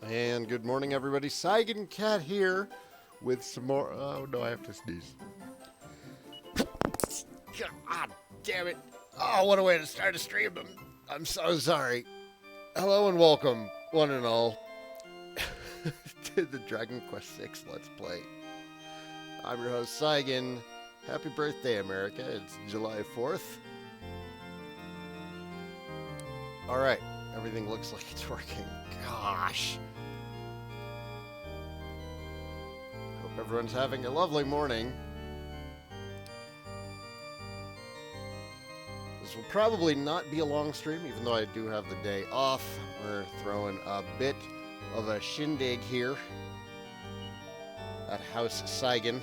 And good morning, everybody. Saigan Cat here with some more. Oh no, I have to sneeze. God damn it! Oh, what a way to start a stream. I'm so sorry. Hello and welcome, one and all, to the Dragon Quest 6 Let's Play. I'm your host, Saigan. Happy birthday, America. It's July 4th. Alright, everything looks like it's working. Gosh. Hope everyone's having a lovely morning. This will probably not be a long stream, even though I do have the day off. We're throwing a bit of a shindig here at House Saigan.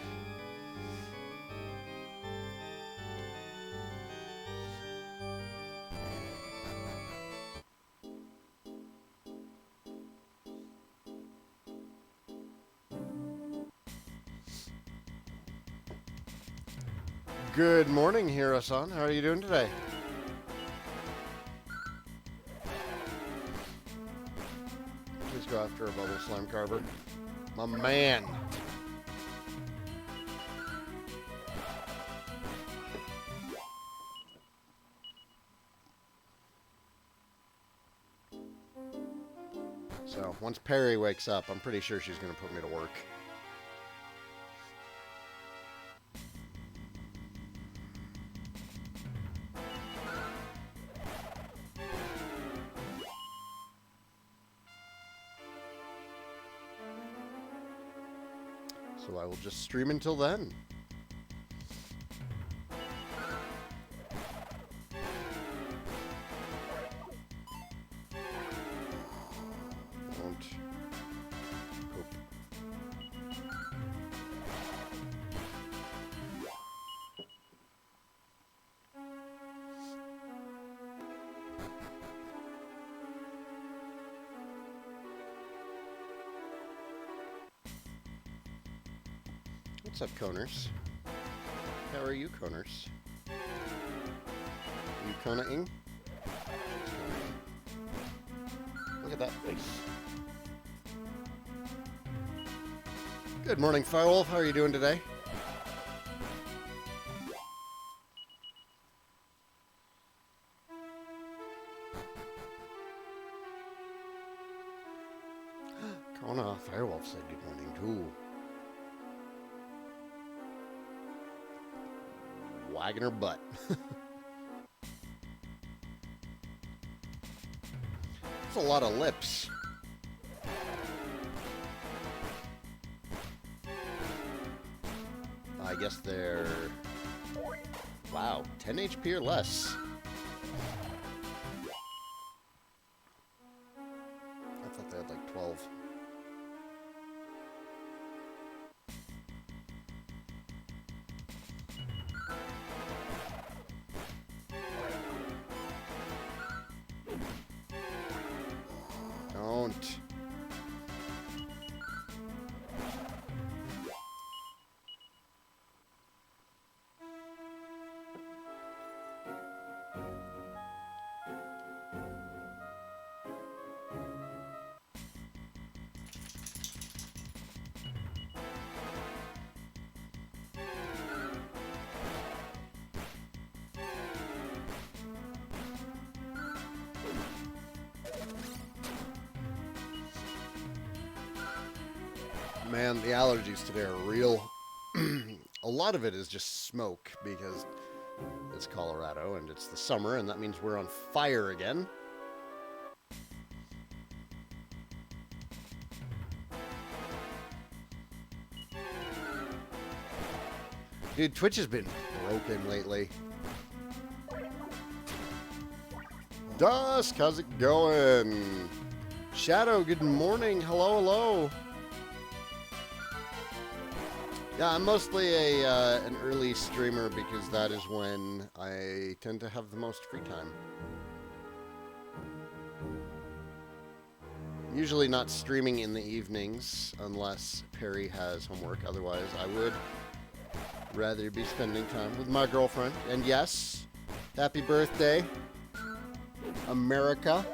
Good morning, Hiro-san. How are you doing today? Please go after a bubble slime carver. My man. So, once Perry wakes up, I'm pretty sure she's going to put me to work. So I will just stream until then. Won't poop. What's up, Coners? How are you, Coners? Are you Kona-ing? Look at that face. Good morning, Firewolf. How are you doing today? Kona, Firewolf said good morning, too. Wagging her butt. That's a lot of lips. I guess they're... Wow, 10 HP or less. I thought they had like 12. Don't. Man, the allergies today are real. A lot of it is just smoke because it's Colorado and it's the summer, and that means we're on fire again. Dude, Twitch has been broken lately. Dusk, how's it going? Shadow, good morning. Hello, hello. Yeah, I'm mostly an early streamer because that is when I tend to have the most free time. Usually not streaming in the evenings unless Perry has homework. Otherwise, I would rather be spending time with my girlfriend. And yes, happy birthday, America.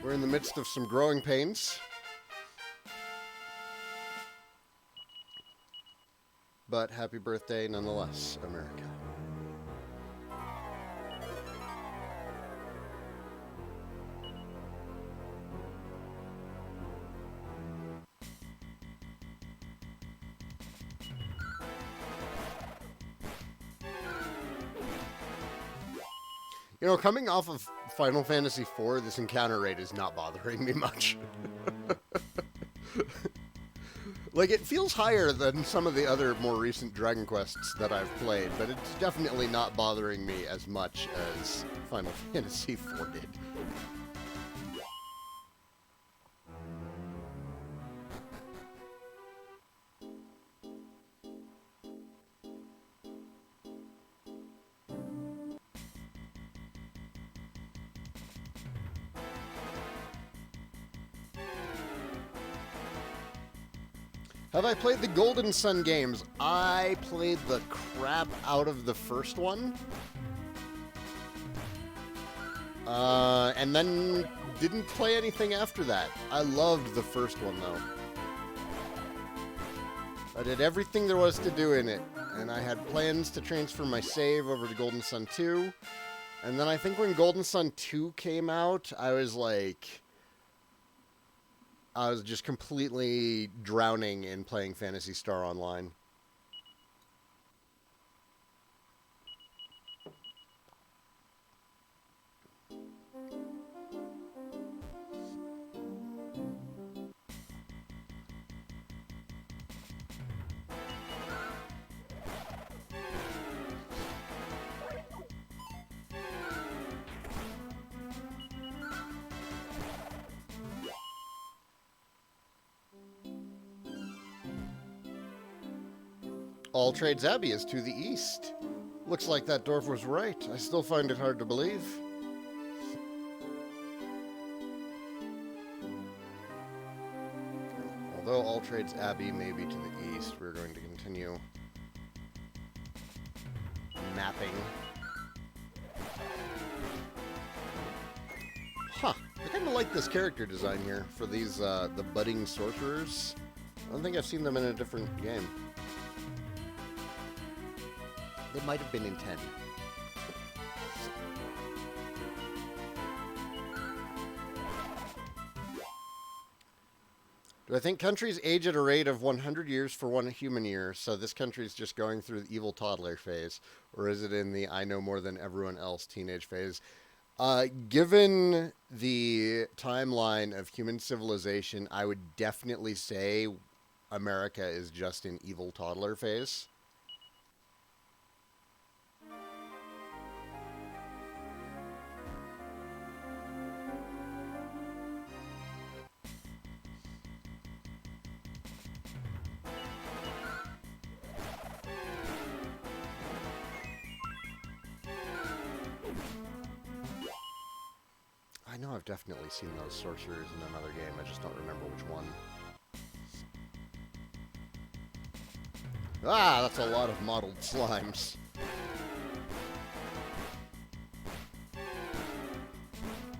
We're in the midst of some growing pains. But happy birthday nonetheless, America. You know, coming off of Final Fantasy IV, this encounter rate is not bothering me much. Like, it feels higher than some of the other more recent Dragon Quests that I've played, but it's definitely not bothering me as much as Final Fantasy IV did. Have I played the Golden Sun games? I played the crap out of the first one. And then didn't play anything after that. I loved the first one, though. I did everything there was to do in it. And I had plans to transfer my save over to Golden Sun 2. And then I think when Golden Sun 2 came out, I was like... I was just completely drowning in playing Phantasy Star Online. All Trades Abbey is to the east. Looks like that dwarf was right. I still find it hard to believe. Although All Trades Abbey may be to the east, we're going to continue mapping. Huh. I kind of like this character design here for these, the budding sorcerers. I don't think I've seen them in a different game. They might have been in 10. Do I think countries age at a rate of 100 years for 1 human year, so this country's just going through the evil toddler phase? Or is it in the I know more than everyone else teenage phase? Given the timeline of human civilization, I would definitely say America is just in evil toddler phase. I know I've definitely seen those sorcerers in another game, I just don't remember which one. Ah, that's a lot of modeled slimes.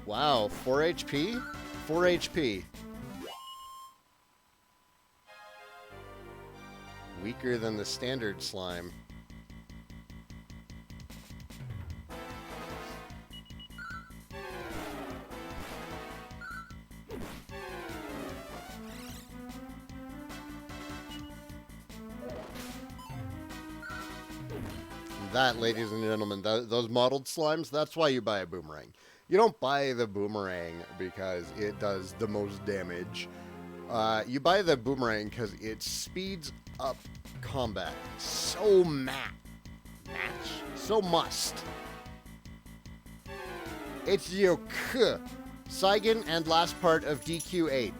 Wow, 4 HP? 4 HP. Weaker than the standard slime. That, ladies and gentlemen, those modeled slimes, that's why you buy a boomerang. You don't buy the boomerang because it does the most damage. You buy the boomerang because it speeds up combat so so must. It's your Saigan and last part of DQ8.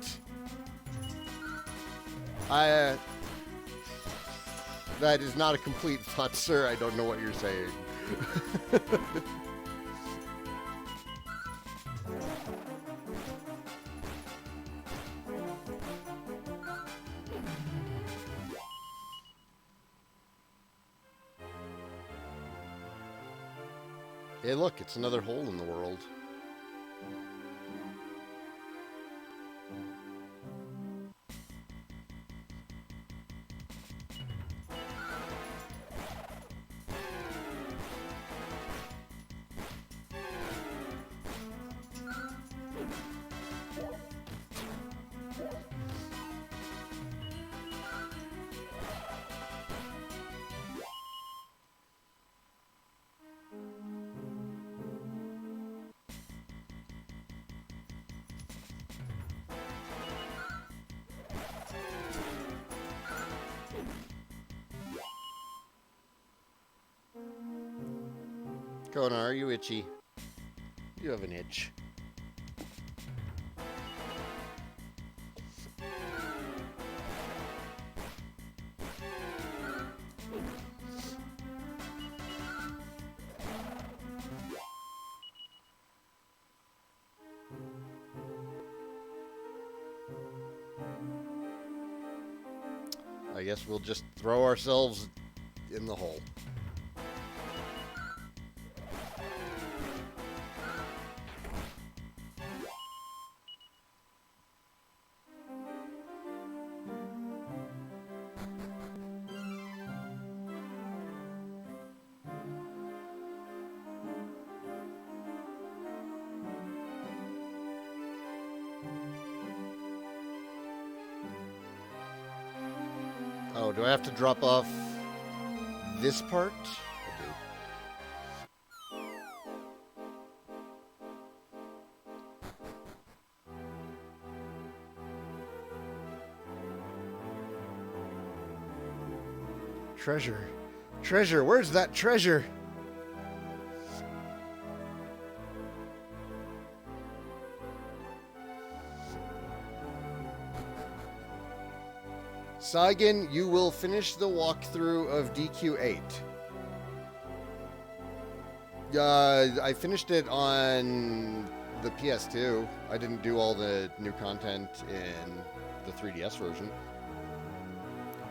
That is not a complete thought, sir. I don't know what you're saying. Hey, look, it's another hole in the world. Kona, are you itchy? You have an itch. I guess we'll just throw ourselves in the hole. Oh, do I have to drop off this part? I do. Treasure. Treasure, where's that treasure? Saigan, you will finish the walkthrough of DQ8. I finished it on the PS2. I didn't do all the new content in the 3DS version.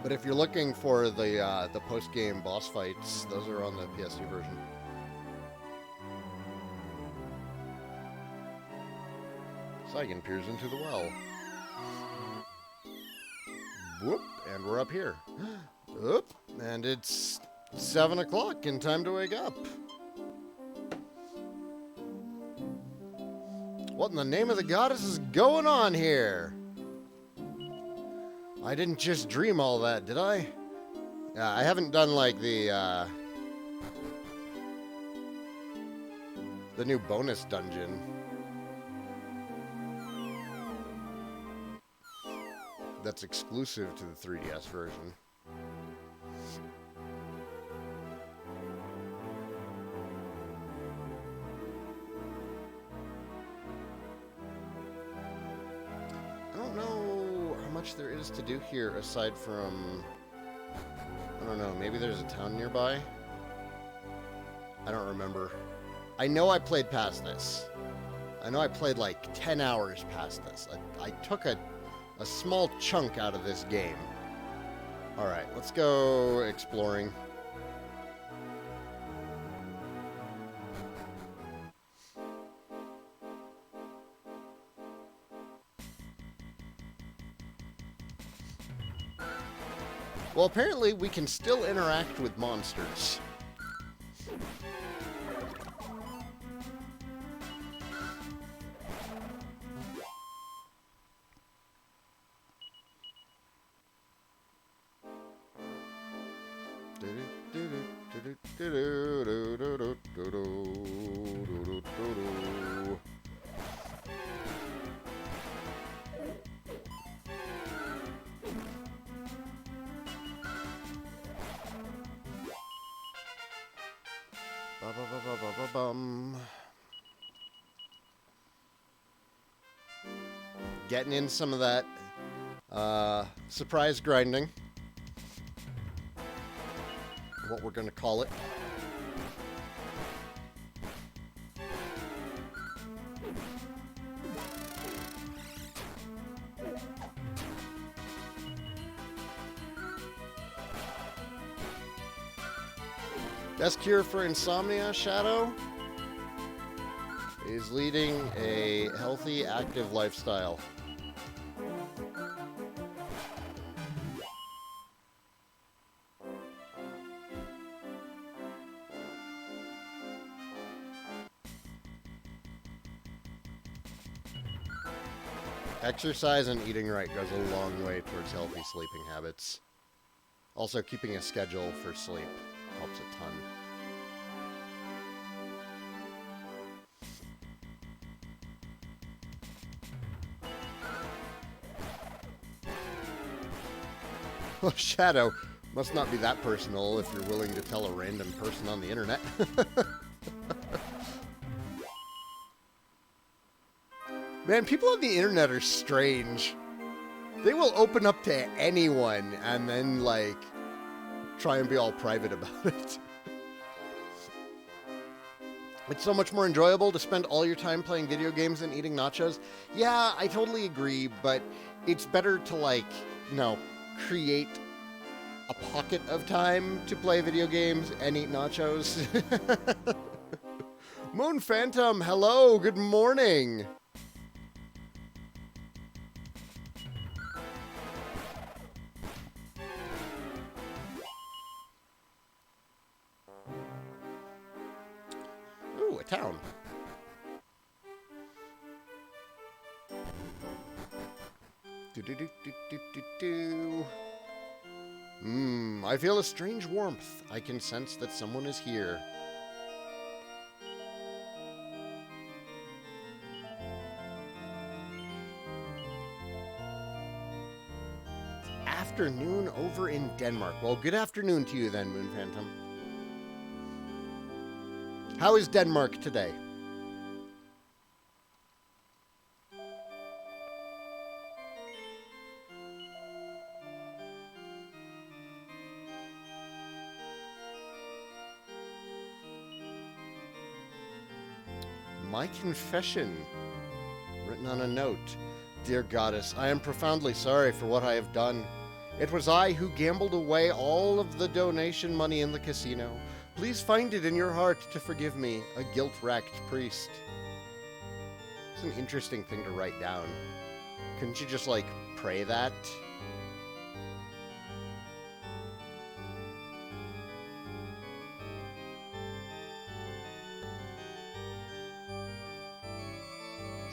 But if you're looking for the post-game boss fights, those are on the PS2 version. Saigan peers into the well. Whoop, and we're up here. Oop, and it's 7 o'clock and time to wake up. What in the name of the goddess is going on here? I didn't just dream all that, did I? I haven't done like the new bonus dungeon. That's exclusive to the 3DS version. I don't know how much there is to do here aside from, I don't know, maybe there's a town nearby? I don't remember. I know I played past this. I know I played like 10 hours past this. I took a small chunk out of this game. Alright, let's go exploring. Well, apparently we can still interact with monsters. Getting in some of that surprise grinding, what we're going to call it. Best cure for insomnia, Shadow, is leading a healthy, active lifestyle. Exercise and eating right goes a long way towards healthy sleeping habits. Also, keeping a schedule for sleep helps a ton. Well, Shadow, must not be that personal if you're willing to tell a random person on the internet. Man, people on the internet are strange. They will open up to anyone and then, like, try and be all private about it. It's so much more enjoyable to spend all your time playing video games and eating nachos. Yeah, I totally agree, but it's better to, like, you know, create a pocket of time to play video games and eat nachos. Moon Phantom, hello, good morning. Ooh, a town. I feel a strange warmth. I can sense that someone is here. Afternoon over in Denmark. Well, good afternoon to you then, Moon Phantom. How is Denmark today? My confession, written on a note. Dear Goddess, I am profoundly sorry for what I have done. It was I who gambled away all of the donation money in the casino. Please find it in your heart to forgive me, a guilt-racked priest. It's an interesting thing to write down. Couldn't you just, like, pray that?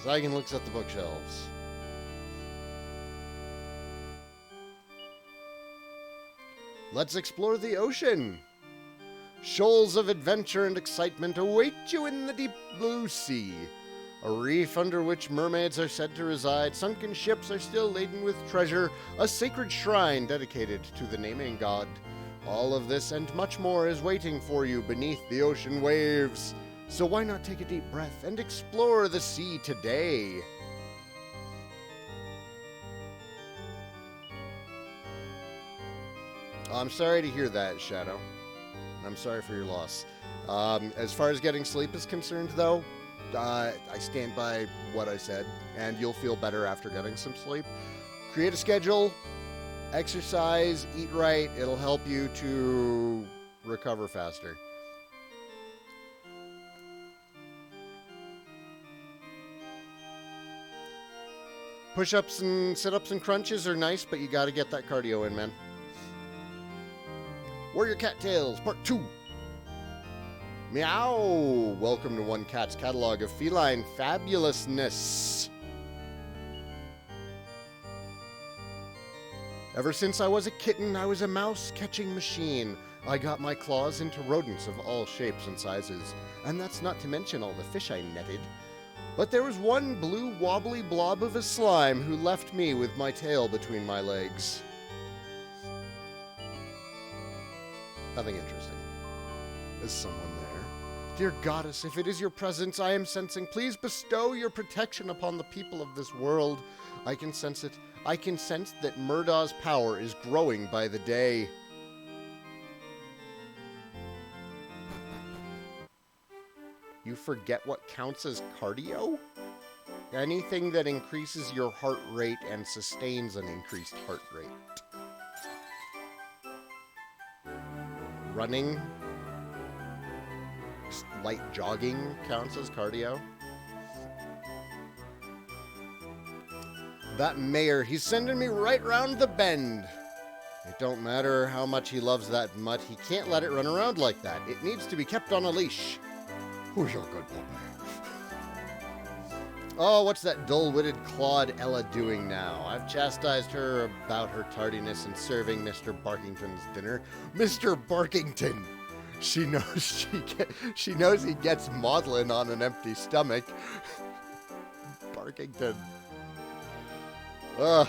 Saigan looks at the bookshelves. Let's explore the ocean. Shoals of adventure and excitement await you in the deep blue sea. A reef under which mermaids are said to reside. Sunken ships are still laden with treasure. A sacred shrine dedicated to the naming god. All of this and much more is waiting for you beneath the ocean waves. So why not take a deep breath and explore the sea today? I'm sorry to hear that, Shadow. I'm sorry for your loss. As far as getting sleep is concerned, though, I stand by what I said, and you'll feel better after getting some sleep. Create a schedule, exercise, eat right. It'll help you to recover faster. Push-ups and sit-ups and crunches are nice, but you gotta get that cardio in, man. Warrior Cattails, Part 2. Meow! Welcome to One Cat's catalog of feline fabulousness. Ever since I was a kitten, I was a mouse-catching machine. I got my claws into rodents of all shapes and sizes. And that's not to mention all the fish I netted. But there was one blue wobbly blob of a slime who left me with my tail between my legs. Nothing interesting. Is someone there? Dear Goddess, if it is your presence I am sensing, please bestow your protection upon the people of this world. I can sense it. I can sense that Murdaw's power is growing by the day. You forget what counts as cardio? Anything that increases your heart rate and sustains an increased heart rate. Running, light jogging counts as cardio. That mayor, he's sending me right round the bend. It don't matter how much he loves that mutt, he can't let it run around like that. It needs to be kept on a leash. Who's your good puppy? Oh, what's that dull-witted Claude Ella doing now? I've chastised her about her tardiness in serving Mr. Barkington's dinner. Mr. Barkington! She knows he gets maudlin on an empty stomach. Barkington. Ugh.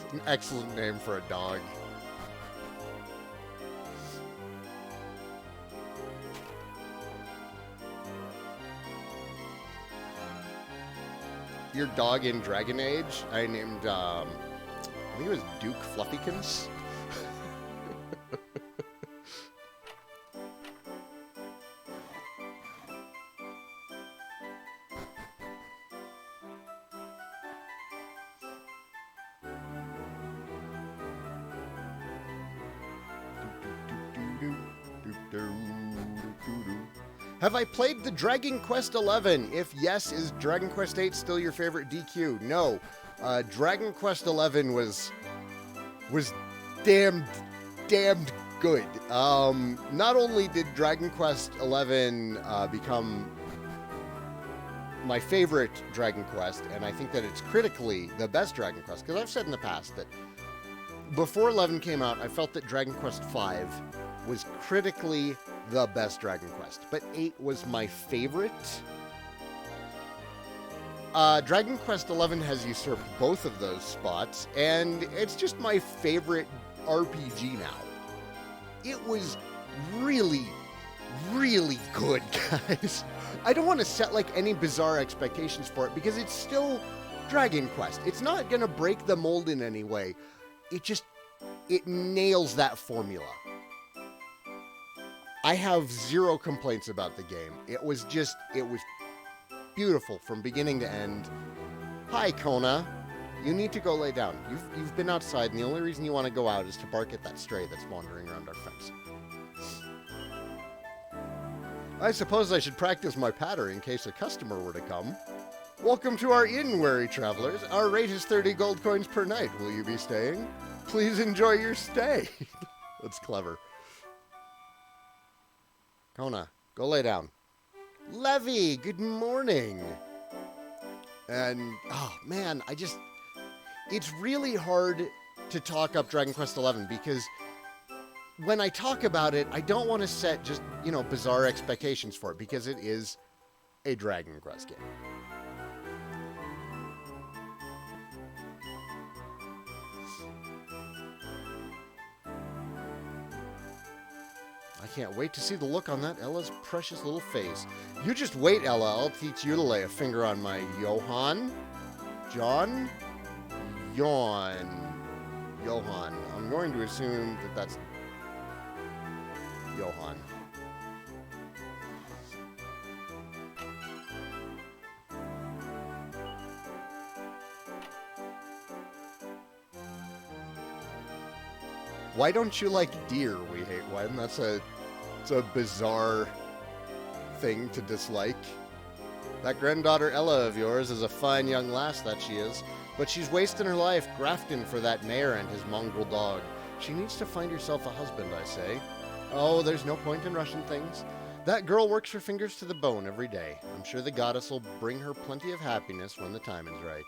It's an excellent name for a dog. your dog in Dragon Age. I named, I think it was Duke Fluffykins. Have I played the Dragon Quest XI? If yes, is Dragon Quest VIII still your favorite DQ? No. Dragon Quest XI was damned good. Not only did Dragon Quest XI become my favorite Dragon Quest, and I think that it's critically the best Dragon Quest, because I've said in the past that before 11 came out, I felt that Dragon Quest V was critically the best Dragon Quest, but 8 was my favorite. Dragon Quest XI has usurped both of those spots, and it's just my favorite RPG now. It was really, really good, guys. I don't want to set like any bizarre expectations for it because it's still Dragon Quest. It's not going to break the mold in any way. It nails that formula. I have zero complaints about the game. It was beautiful from beginning to end. Hi, Kona. You need to go lay down. You've been outside, and the only reason you want to go out is to bark at that stray that's wandering around our fence. I suppose I should practice my patter in case a customer were to come. Welcome to our inn, wary travelers. Our rate is 30 gold coins per night. Will you be staying? Please enjoy your stay. That's clever. Kona, go lay down. Levy, good morning. And, oh man, it's really hard to talk up Dragon Quest XI because when I talk about it, I don't want to set just, bizarre expectations for it because it is a Dragon Quest game. I can't wait to see the look on that Ella's precious little face. You just wait, Ella. I'll teach you to lay a finger on my Johan. John? Johan. I'm going to assume that that's Johan. Why don't you like deer? We hate one. It's a bizarre thing to dislike. That granddaughter Ella of yours is a fine young lass, that she is. But she's wasting her life grafting for that mayor and his mongrel dog. She needs to find herself a husband, I say. Oh, there's no point in rushing things. That girl works her fingers to the bone every day. I'm sure the goddess will bring her plenty of happiness when the time is right.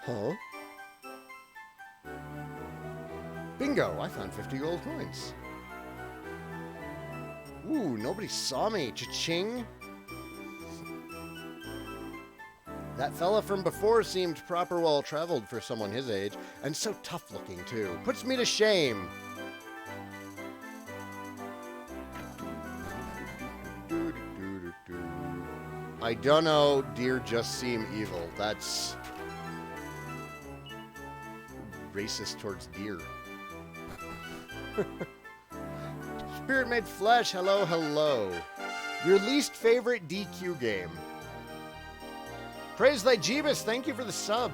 Huh? Bingo! I found 50 gold coins. Ooh, nobody saw me. Cha-ching! That fella from before seemed proper well-traveled for someone his age, and so tough-looking, too. Puts me to shame. I don't know, deer just seem evil. That's racist towards deer. Spirit made flesh, hello, hello. Your least favorite DQ game. Praise thy Jeebus, thank you for the sub.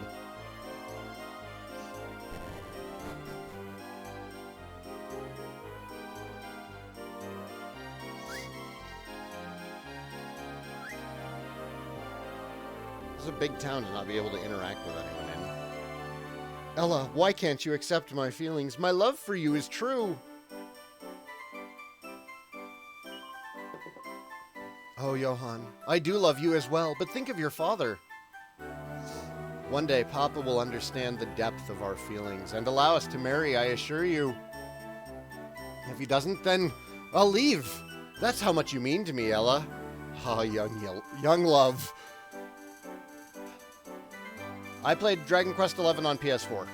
This is a big town to not be able to interact with anyone in. Ella, why can't you accept my feelings? My love for you is true. Oh, Johan, I do love you as well, but think of your father. One day, Papa will understand the depth of our feelings and allow us to marry, I assure you. If he doesn't, then I'll leave. That's how much you mean to me, Ella. Ah, young love. I played Dragon Quest XI on PS4.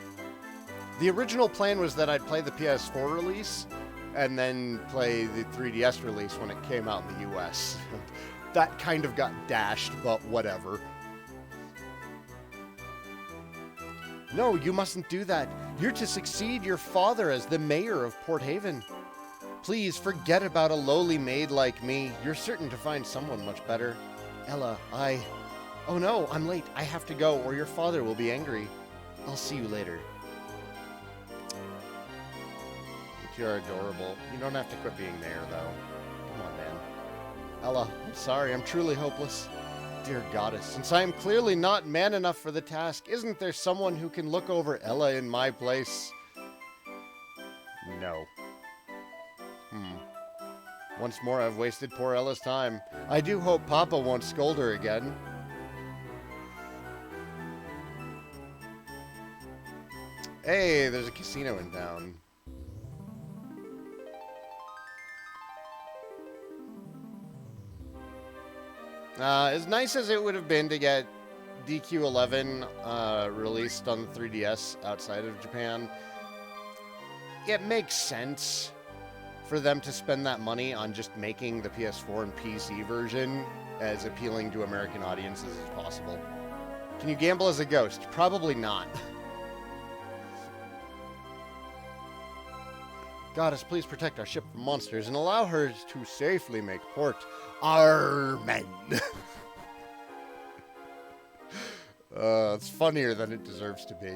The original plan was that I'd play the PS4 release and then play the 3DS release when it came out in the US. That kind of got dashed, but whatever. No, you mustn't do that. You're to succeed your father as the mayor of Port Haven. Please forget about a lowly maid like me. You're certain to find someone much better. Ella, Oh no, I'm late. I have to go, or your father will be angry. I'll see you later. You're adorable. You don't have to quit being mayor, though. Come on, man. Ella, I'm sorry. I'm truly hopeless. Dear goddess, since I am clearly not man enough for the task, isn't there someone who can look over Ella in my place? No. Once more, I've wasted poor Ella's time. I do hope Papa won't scold her again. Hey, there's a casino in town. As nice as it would have been to get DQ11 released on the 3DS outside of Japan, it makes sense for them to spend that money on just making the PS4 and PC version as appealing to American audiences as possible. Can you gamble as a ghost? Probably not. Goddess, please protect our ship from monsters and allow her to safely make port. Amen. It's funnier than it deserves to be.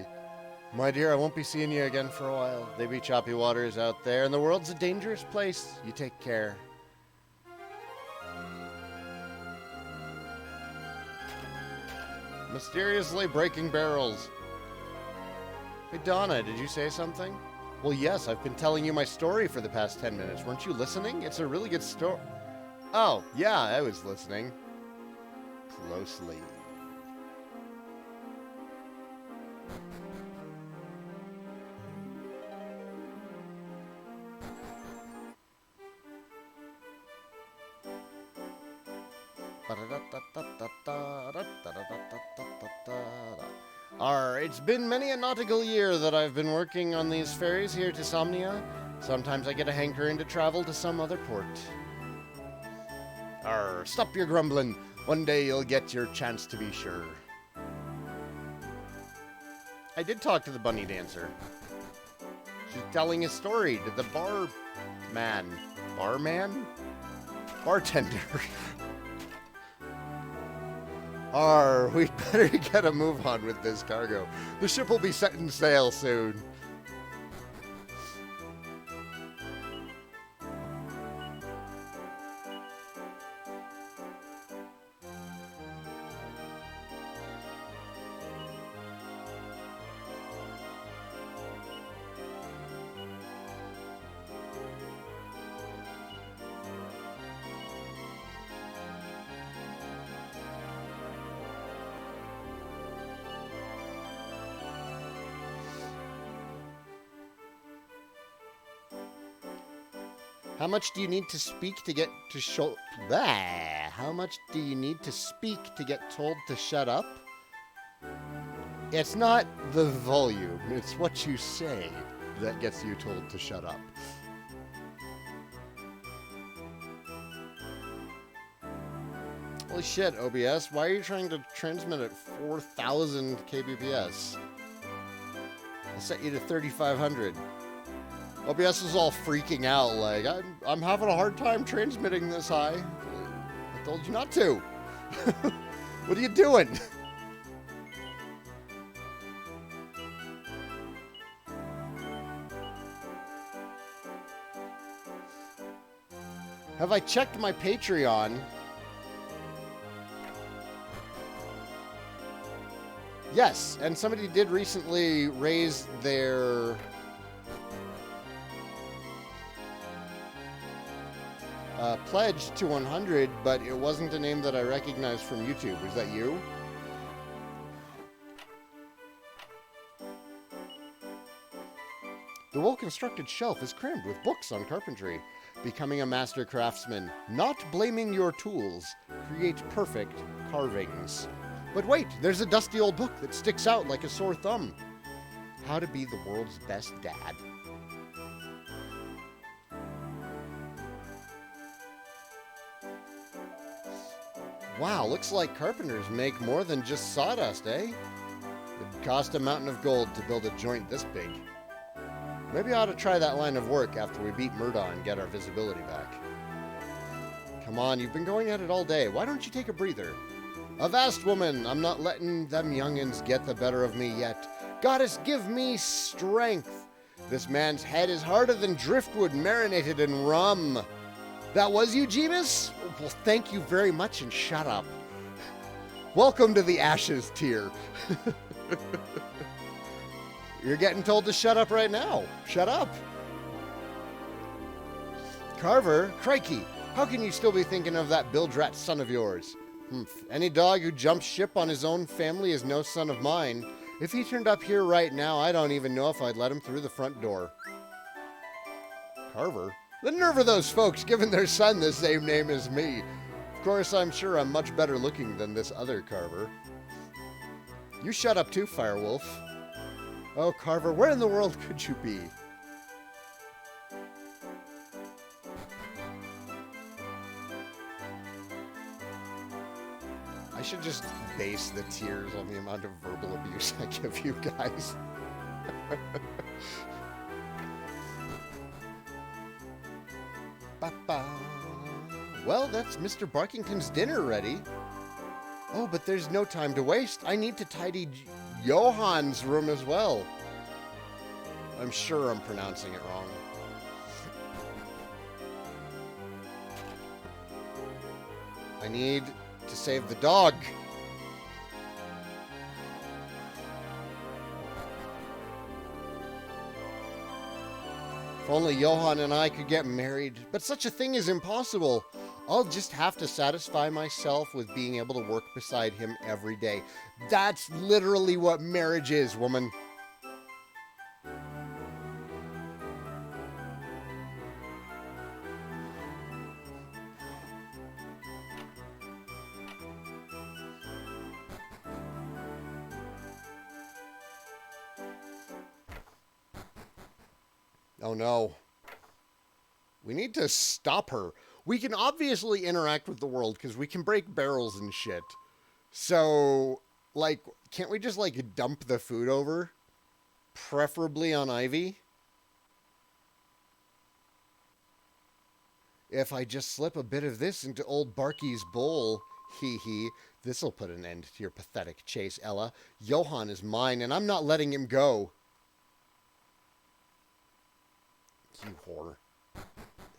My dear, I won't be seeing you again for a while. They be choppy waters out there, and the world's a dangerous place. You take care. Mysteriously breaking barrels. Hey, Donna, did you say something? Well, yes, I've been telling you my story for the past 10 minutes. Weren't you listening? It's a really good story. Oh, yeah, I was listening. Closely. It's been many a nautical year that I've been working on these ferries here to Somnia. Sometimes I get a hankering to travel to some other port. Stop your grumbling. One day you'll get your chance to be sure. I did talk to the bunny dancer. She's telling a story to the barman? Bartender. We'd better get a move on with this cargo. The ship will be setting sail soon. How much do you need to speak to get to show... Bah! How much do you need to speak to get told to shut up? It's not the volume, it's what you say that gets you told to shut up. Holy shit, OBS, why are you trying to transmit at 4,000 kbps? I set you to 3,500. OBS is all freaking out, like, I'm having a hard time transmitting this high. I told you not to. What are you doing? Have I checked my Patreon? Yes, and somebody did recently raise their... pledge to 100, but it wasn't a name that I recognized from YouTube. Was that you? The well-constructed shelf is crammed with books on carpentry. Becoming a master craftsman, not blaming your tools, create perfect carvings. But wait, there's a dusty old book that sticks out like a sore thumb. How to be the world's best dad. Wow, looks like carpenters make more than just sawdust, eh? It'd cost a mountain of gold to build a joint this big. Maybe I ought to try that line of work after we beat Murda and get our visibility back. Come on, you've been going at it all day. Why don't you take a breather? Avast, woman! I'm not letting them youngins get the better of me yet. Goddess, give me strength! This man's head is harder than driftwood marinated in rum. That was you, Jeebus? Well, thank you very much and shut up. Welcome to the Ashes tier. You're getting told to shut up right now. Shut up. Carver, crikey, how can you still be thinking of that Bildrat son of yours? Any dog who jumps ship on his own family is no son of mine. If he turned up here right now, I don't even know if I'd let him through the front door. Carver? The nerve of those folks giving their son the same name as me. Of course, I'm sure I'm much better looking than this other Carver. You shut up too, Firewolf. Oh, Carver, where in the world could you be? I should just base the tiers on the amount of verbal abuse I give you guys. Well, that's Mr. Barkington's dinner ready. Oh, but there's no time to waste. I need to tidy Johan's room as well. I'm sure I'm pronouncing it wrong. I need to save the dog. If only Johan and I could get married, but such a thing is impossible. I'll just have to satisfy myself with being able to work beside him every day. That's literally what marriage is, woman. Oh no. We need to stop her. We can obviously interact with the world because we can break barrels and shit. So, like, can't we just, like, dump the food over? Preferably on Ivy? If I just slip a bit of this into old Barky's bowl, hee hee, this'll put an end to your pathetic chase, Ella. Johan is mine, and I'm not letting him go. You whore.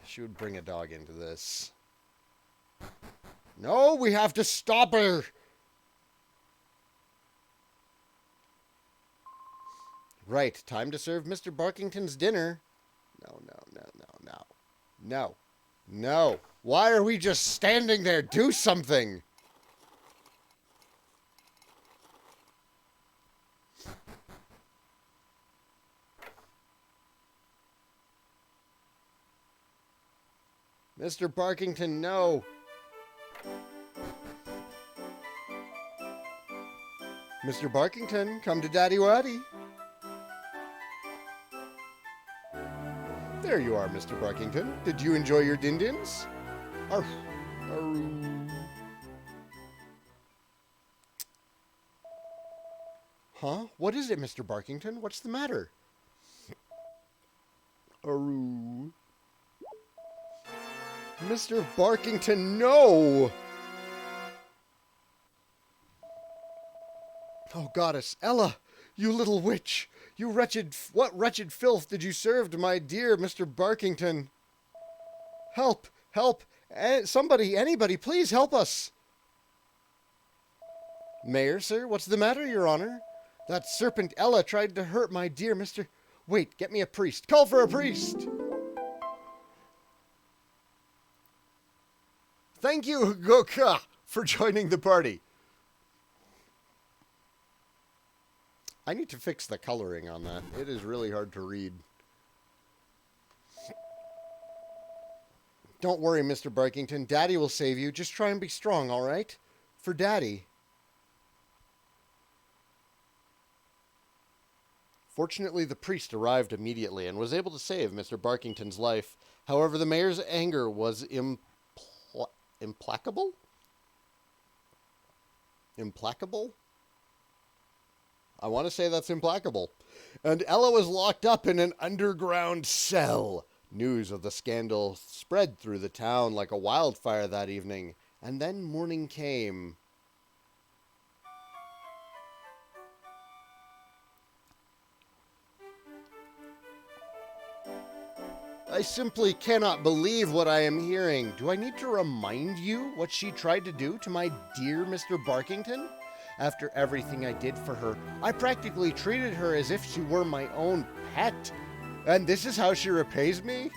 She would bring a dog into this. No, we have to stop her! Right, time to serve Mr. Barkington's dinner. No, no, no, no, no. No. No. Why are we just standing there? Do something! Mr. Barkington, no. Mr. Barkington, come to Daddy Waddy. There you are, Mr. Barkington. Did you enjoy your din-dins? Arf. Arr. Huh? What is it, Mr. Barkington? What's the matter? Aroo. Mr. Barkington, no! Oh, goddess, Ella, you little witch! You wretched, what wretched filth did you serve to my dear Mr. Barkington? Help! Help! Somebody, anybody, please help us! Mayor, sir, what's the matter, your honor? That serpent Ella tried to hurt my dear Mr. Wait, get me a priest. Call for a priest! Thank you, Goka, for joining the party. I need to fix the coloring on that. It is really hard to read. Don't worry, Mr. Barkington. Daddy will save you. Just try and be strong, all right? For Daddy. Fortunately, the priest arrived immediately and was able to save Mr. Barkington's life. However, the mayor's anger was implacable? Implacable? I want to say that's implacable. And Ella was locked up in an underground cell. News of the scandal spread through the town like a wildfire that evening. And then morning came. I simply cannot believe what I am hearing. Do I need to remind you what she tried to do to my dear Mr. Barkington? After everything I did for her, I practically treated her as if she were my own pet. And this is how she repays me?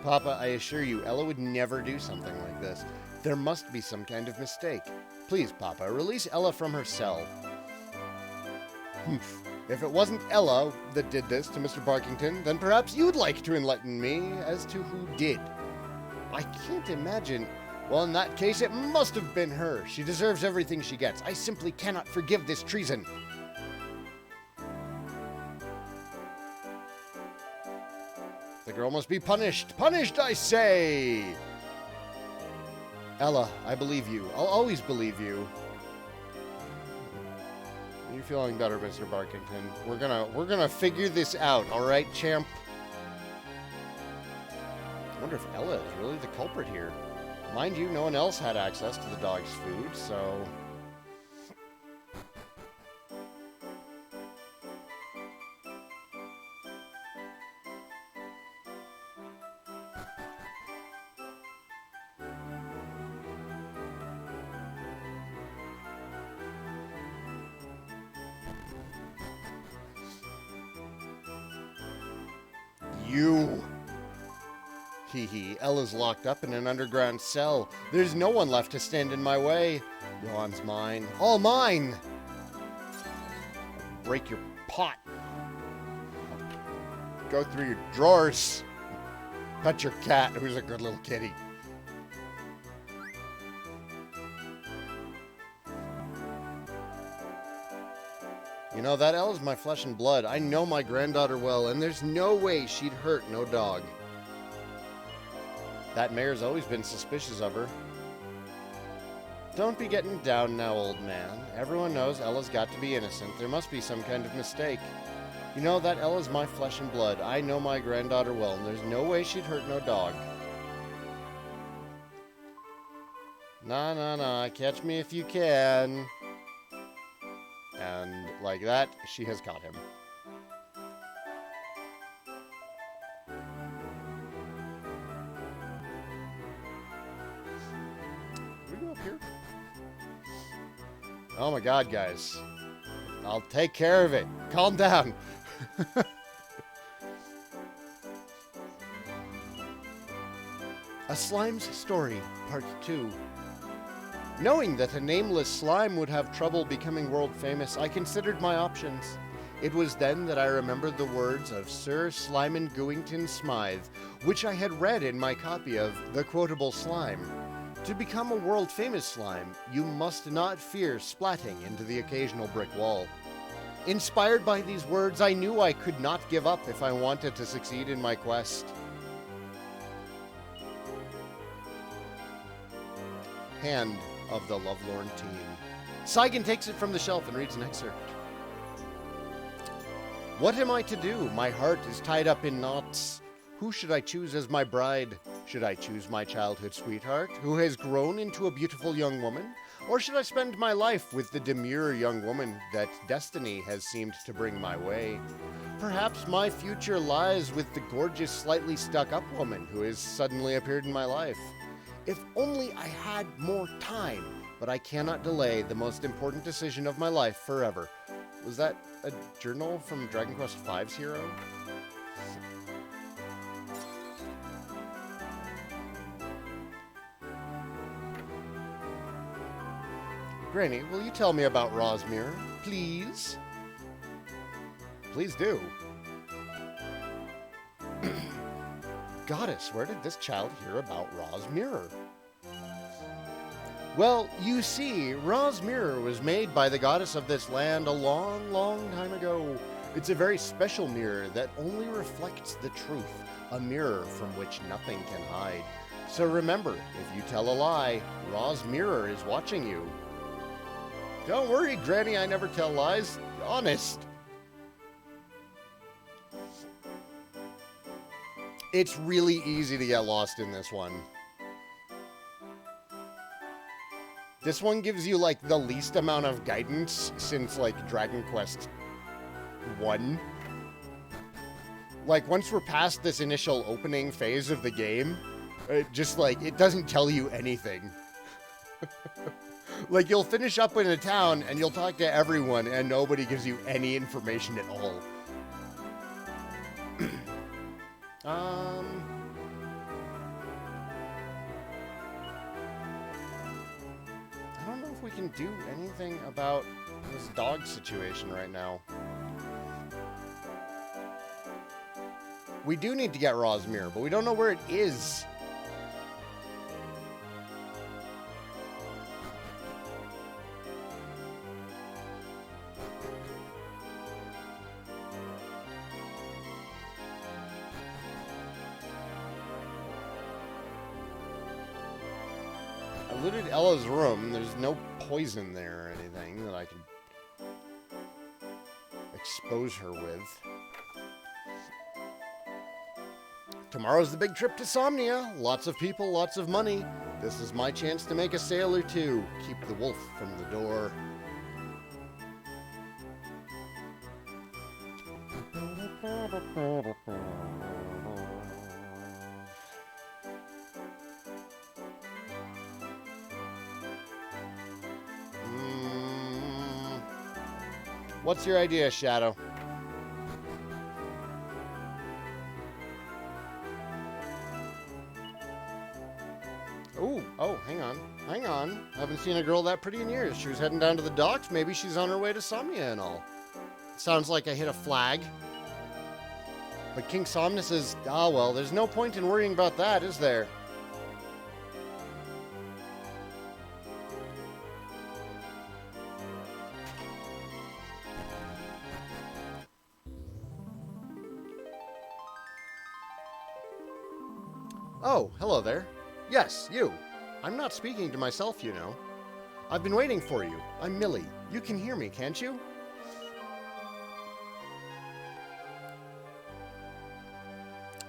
Papa, I assure you, Ella would never do something like this. There must be some kind of mistake. Please, Papa, release Ella from her cell. Humph. If it wasn't Ella that did this to Mr. Barkington, then perhaps you'd like to enlighten me as to who did. I can't imagine. Well, in that case, it must have been her. She deserves everything she gets. I simply cannot forgive this treason. The girl must be punished. Punished, I say! Ella, I believe you. I'll always believe you. Are you feeling better, Mr. Barkington? We're gonna figure this out, all right, champ? I wonder if Ella is really the culprit here. Mind you, no one else had access to the dog's food, so... You! Hee hee, Ella's locked up in an underground cell. There's no one left to stand in my way. Ron's mine. All mine! I'll break your pot. Go through your drawers. Pet your cat, who's a good little kitty. You know, that Ella's my flesh and blood. I know my granddaughter well, and there's no way she'd hurt no dog. That mayor's always been suspicious of her. Don't be getting down now, old man. Everyone knows Ella's got to be innocent. There must be some kind of mistake. You know, that Ella's my flesh and blood. I know my granddaughter well, and there's no way she'd hurt no dog. Nah, catch me if you can. And like that, she has caught him. Can we go up here? Oh my god, guys. I'll take care of it. Calm down. A Slime's Story, Part 2. Knowing that a nameless slime would have trouble becoming world famous, I considered my options. It was then that I remembered the words of Sir Slyman Gooington Smythe, which I had read in my copy of The Quotable Slime. To become a world-famous slime, you must not fear splatting into the occasional brick wall. Inspired by these words, I knew I could not give up if I wanted to succeed in my quest. Hand of the Lovelorn Teen. Saigan takes it from the shelf and reads an excerpt. What am I to do? My heart is tied up in knots. Who should I choose as my bride? Should I choose my childhood sweetheart, who has grown into a beautiful young woman? Or should I spend my life with the demure young woman that destiny has seemed to bring my way? Perhaps my future lies with the gorgeous, slightly stuck-up woman who has suddenly appeared in my life. If only I had more time, but I cannot delay the most important decision of my life forever. Was that a journal from Dragon Quest V's hero? Granny, will you tell me about Rosmere, please? Please do. Goddess, where did this child hear about Rosmere? Well, you see, Rosmere was made by the goddess of this land a long, long time ago. It's a very special mirror that only reflects the truth, a mirror from which nothing can hide. So remember, if you tell a lie, Ra's mirror is watching you. Don't worry, Granny, I never tell lies. Honest. It's really easy to get lost in this one. This one gives you, like, the least amount of guidance since, like, Dragon Quest 1. Like, once we're past this initial opening phase of the game, it just, like, it doesn't tell you anything. Like, you'll finish up in a town, and you'll talk to everyone, and nobody gives you any information at all. I don't know if we can do anything about this dog situation right now. We do need to get Ra's mirror, but we don't know where it is. I looted Ella's room. There's no poison there or anything that I can expose her with. Tomorrow's the big trip to Somnia. Lots of people, lots of money. This is my chance to make a sale or two. Keep the wolf from the door. What's your idea, Shadow? Ooh, oh, hang on. Hang on. I haven't seen a girl that pretty in years. She was heading down to the docks. Maybe she's on her way to Somnia and all. Sounds like I hit a flag. But King Somnus says, ah, well, there's no point in worrying about that, is there? Oh, hello there. Yes, you. I'm not speaking to myself, you know. I've been waiting for you. I'm Millie. You can hear me, can't you?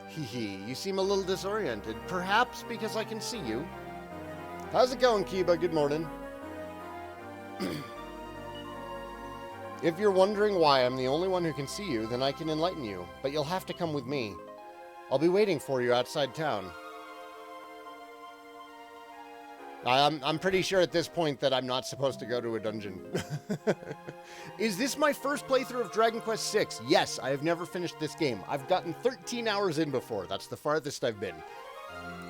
Hee hee, you seem a little disoriented. Perhaps because I can see you. How's it going, Kiba? Good morning. If you're wondering why I'm the only one who can see you, then I can enlighten you. But you'll have to come with me. I'll be waiting for you outside town. I'm pretty sure at this point that I'm not supposed to go to a dungeon. Is this my first playthrough of Dragon Quest VI? Yes, I have never finished this game. I've gotten 13 hours in before. That's the farthest I've been.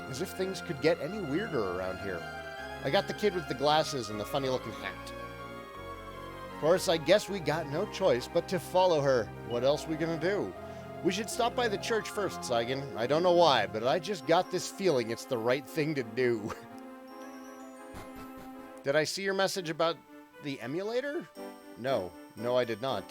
As if things could get any weirder around here. I got the kid with the glasses and the funny-looking hat. Of course, I guess we got no choice but to follow her. What else we gonna do? We should stop by the church first, Saigan. I don't know why, but I just got this feeling it's the right thing to do. Did I see your message about the emulator? No. No, I did not.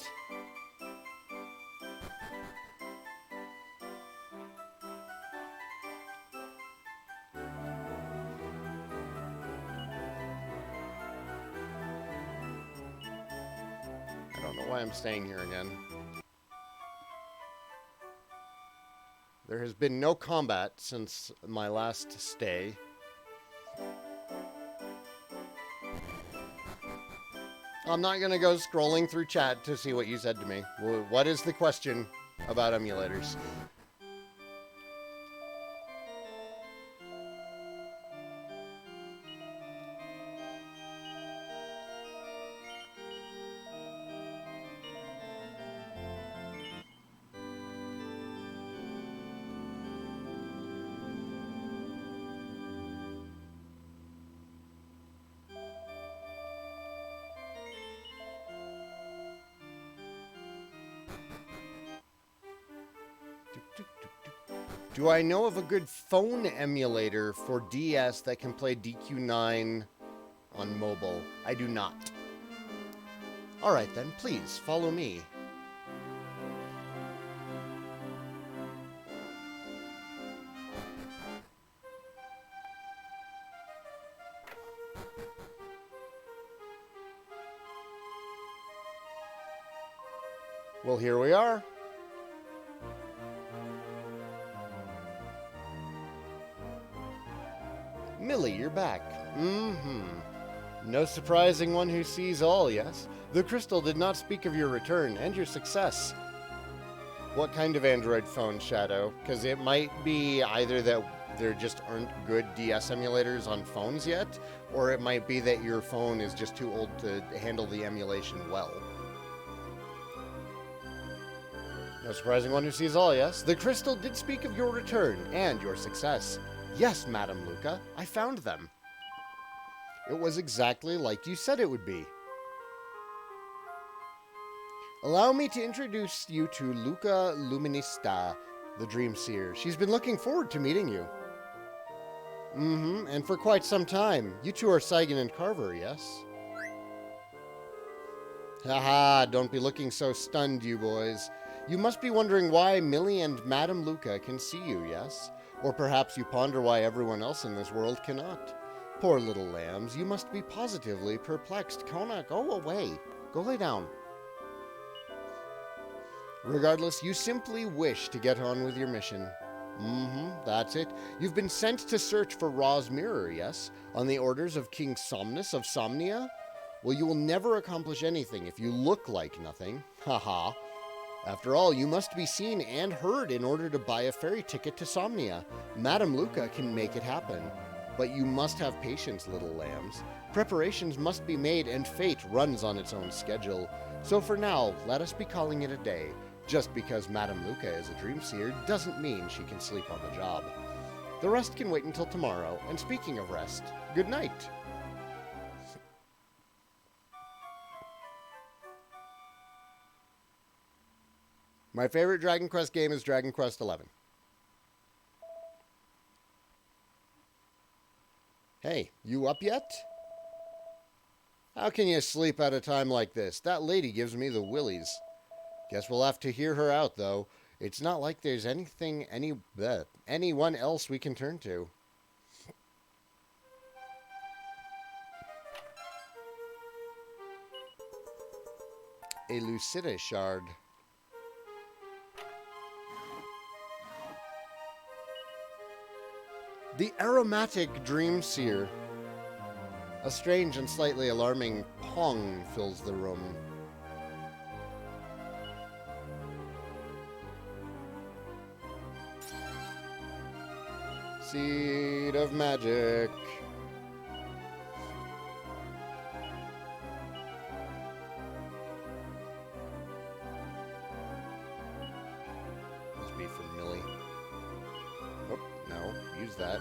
I don't know why I'm staying here again. There has been no combat since my last stay. I'm not going to go scrolling through chat to see what you said to me. What is the question about emulators? Do I know of a good phone emulator for DS that can play DQ9 on mobile? I do not. Alright then, please, follow me. Well, here we are. Millie, you're back. Mm-hmm. No surprising one who sees all, yes? The crystal did not speak of your return and your success. What kind of Android phone, Shadow? Because it might be either that there just aren't good DS emulators on phones yet, or it might be that your phone is just too old to handle the emulation well. No surprising one who sees all, yes? The crystal did speak of your return and your success. Yes, Madame Luca, I found them. It was exactly like you said it would be. Allow me to introduce you to Luca Luminista, the Dream Seer. She's been looking forward to meeting you. And for quite some time. You two are Saigan and Carver, yes? Haha, don't be looking so stunned, you boys. You must be wondering why Millie and Madame Luca can see you, yes? Or perhaps you ponder why everyone else in this world cannot. Poor little lambs, you must be positively perplexed. Kona, go away. Go lay down. Regardless, you simply wish to get on with your mission. That's it. You've been sent to search for Ra's mirror, yes? On the orders of King Somnus of Somnia? Well, you will never accomplish anything if you look like nothing. Haha. After all, you must be seen and heard in order to buy a ferry ticket to Somnia. Madame Luca can make it happen. But you must have patience, little lambs. Preparations must be made and fate runs on its own schedule. So for now, let us be calling it a day. Just because Madame Luca is a dream seer doesn't mean she can sleep on the job. The rest can wait until tomorrow, and speaking of rest, good night. My favorite Dragon Quest game is Dragon Quest XI. Hey, you up yet? How can you sleep at a time like this? That lady gives me the willies. Guess we'll have to hear her out, though. It's not like there's anyone else we can turn to. A Lucida shard. The aromatic Dream Seer. A strange and slightly alarming pong fills the room. Seed of magic. Must be for Millie. Oh, no. Use that.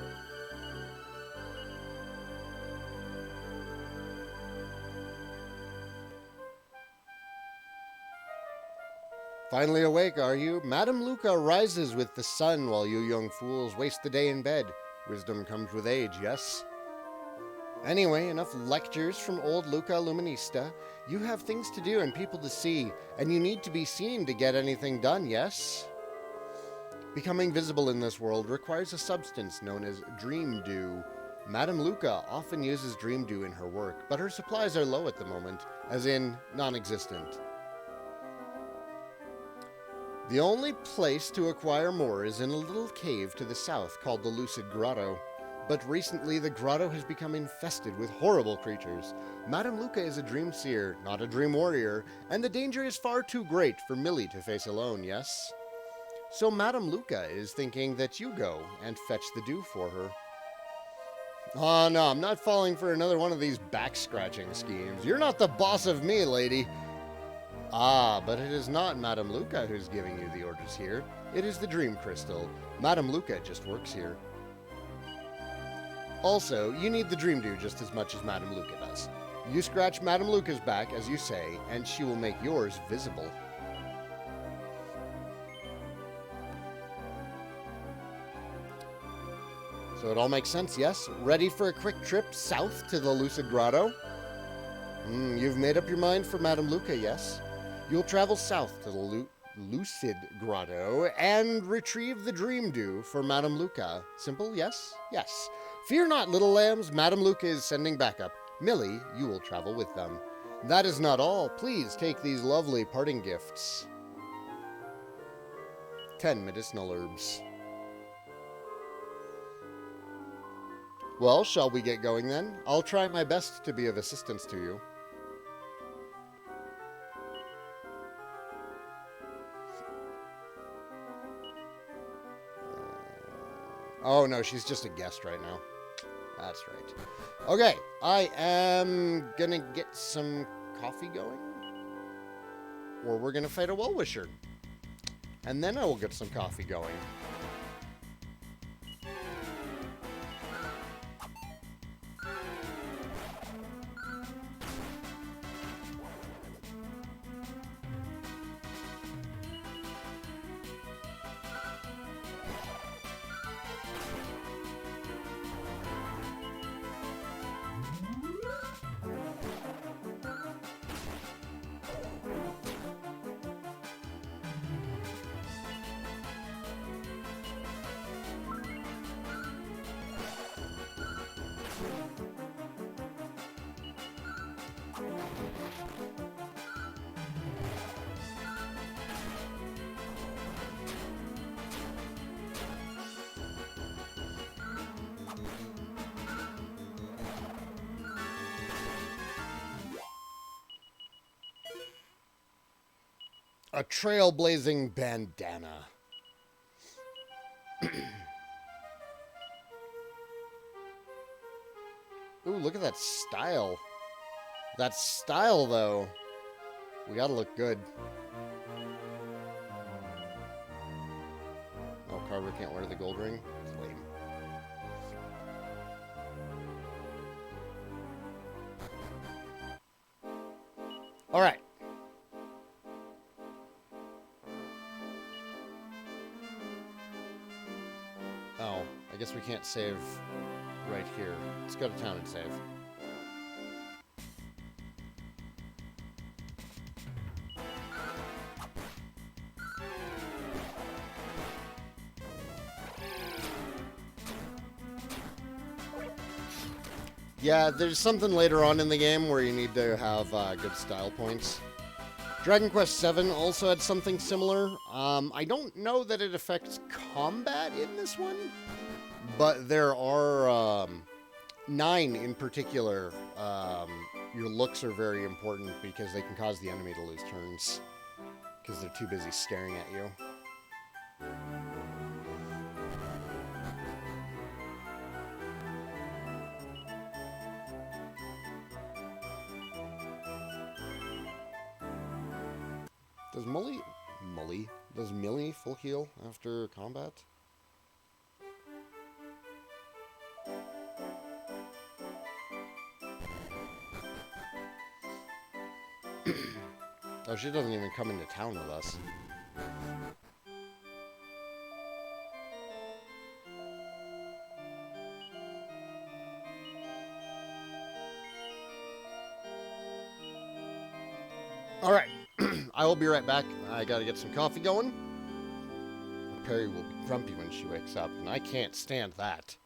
Finally awake, are you? Madame Luca rises with the sun while you young fools waste the day in bed. Wisdom comes with age, yes? Anyway, enough lectures from old Luca Luminista. You have things to do and people to see, and you need to be seen to get anything done, yes? Becoming visible in this world requires a substance known as dream dew. Madame Luca often uses dream dew in her work, but her supplies are low at the moment, as in non-existent. The only place to acquire more is in a little cave to the south called the Lucid Grotto. But recently the grotto has become infested with horrible creatures. Madame Luca is a dream seer, not a dream warrior, and the danger is far too great for Millie to face alone, yes? So Madame Luca is thinking that you go and fetch the dew for her. Oh no, I'm not falling for another one of these back-scratching schemes. You're not the boss of me, lady. Ah, but it is not Madame Luca who's giving you the orders here. It is the Dream Crystal. Madame Luca just works here. Also, you need the Dream Dew just as much as Madame Luca does. You scratch Madame Luca's back, as you say, and she will make yours visible. So it all makes sense, yes? Ready for a quick trip south to the Lucid Grotto? You've made up your mind for Madame Luca, yes? You'll travel south to the Lucid Grotto and retrieve the Dream Dew for Madame Luca. Simple, yes? Yes. Fear not, little lambs. Madame Luca is sending backup. Millie, you will travel with them. That is not all. Please take these lovely parting gifts. 10 medicinal herbs. Well, shall we get going then? I'll try my best to be of assistance to you. Oh no, she's just a guest right now. That's right. Okay, I am gonna get some coffee going. Or we're gonna fight a well-wisher. And then I will get some coffee going. A trailblazing bandana. Ooh, look at that style. That style, though. We gotta look good. Oh, Carver can't wear the gold ring? It's lame. Alright. Oh, I guess we can't save right here. Let's go to town and save. Yeah, there's something later on in the game where you need to have good style points. Dragon Quest VII also had something similar. I don't know that it affects combat in this one, but there are 9 in particular. Your looks are very important because they can cause the enemy to lose turns because they're too busy staring at you. Does Millie full heal after combat? Oh, she doesn't even come into town with us. All right. I will be right back. I gotta get some coffee going. Perry will be grumpy when she wakes up, and I can't stand that.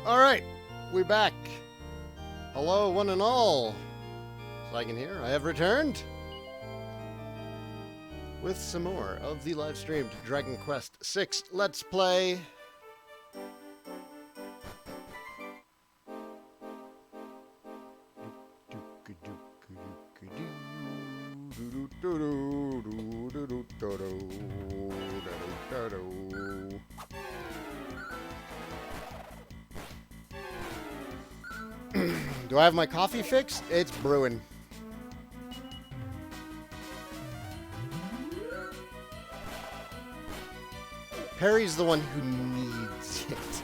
Alright, we're back. Hello, one and all. Saigan here. I have returned with some more of the live streamed Dragon Quest 6 Let's Play. Do I have my coffee fixed? It's brewing. Perry's the one who needs it.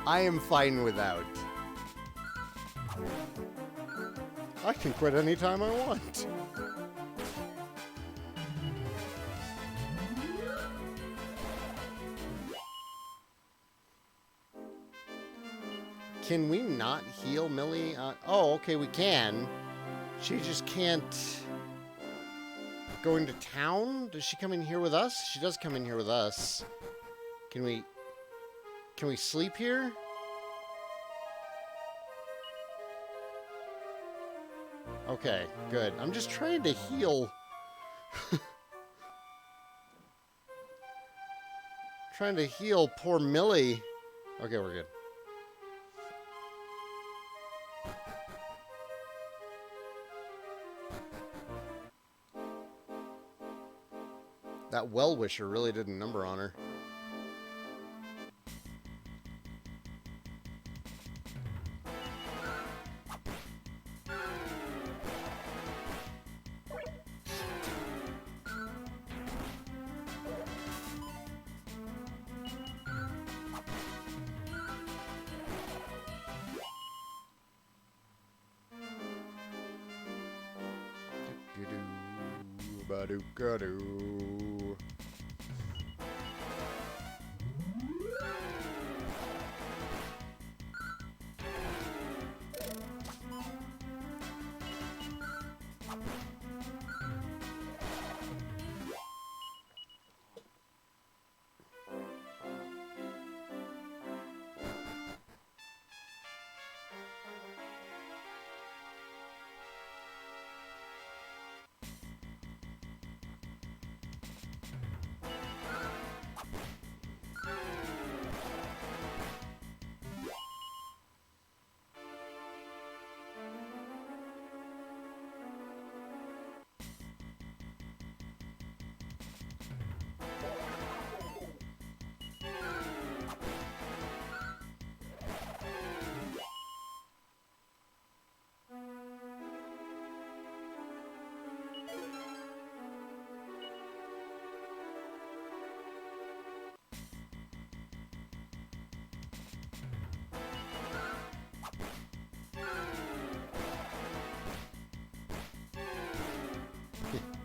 I am fine without. I can quit anytime I want. Can we not heal Millie? Oh, okay, we can. She just can't go into town? Does she come in here with us? She does come in here with us. Can we sleep here? Okay, good. I'm just trying to heal. Trying to heal poor Millie. Okay, we're good. That well-wisher really did a number on her. Ba-do-ga-do.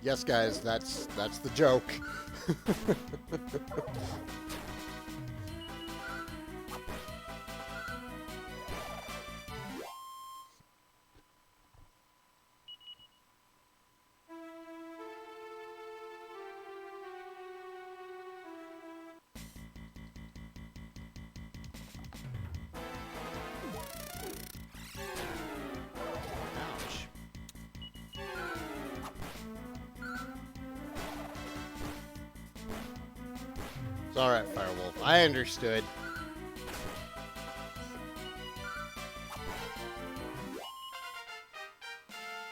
Yes, guys, that's the joke. It's alright, Firewolf. I understood.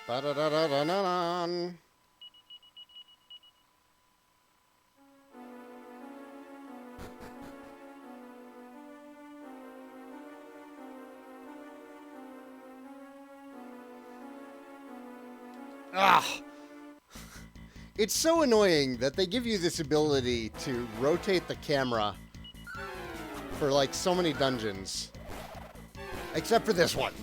Ba-da-da-da-da-da-da. Ah! It's so annoying that they give you this ability to rotate the camera for like so many dungeons. Except for this one.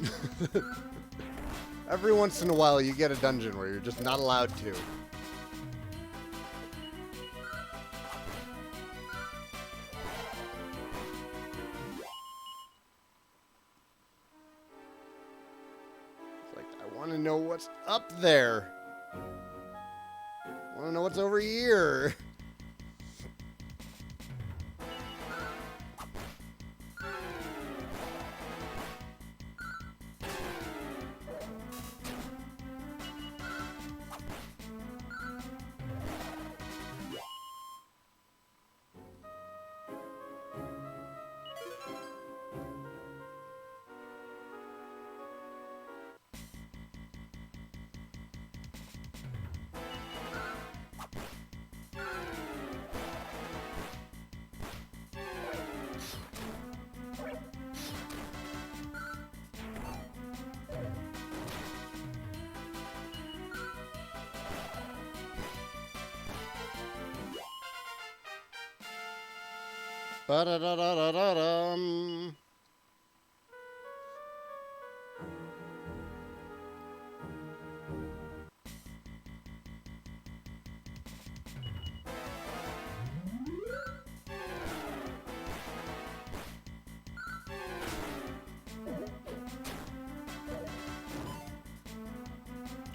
Every once in a while you get a dungeon where you're just not allowed to. It's like, I want to know what's up there. I want to know what's over here. Ba-da-da-da-da-da-dum.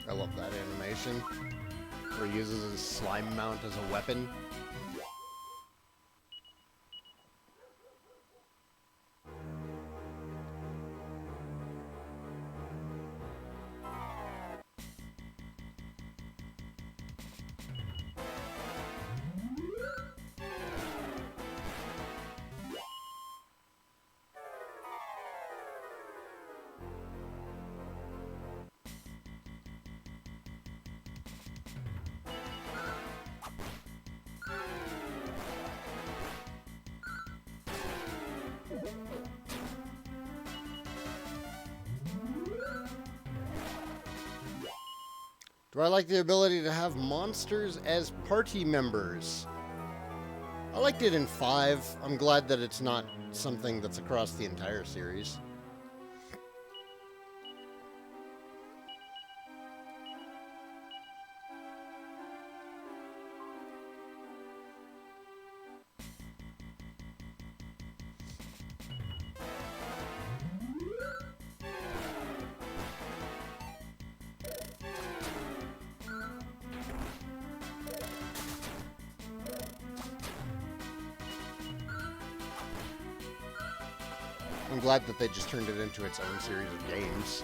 I love that animation, where he uses his slime mount as a weapon. Do I like the ability to have monsters as party members? I liked it in 5. I'm glad that it's not something that's across the entire series. I'm glad that they just turned it into its own series of games.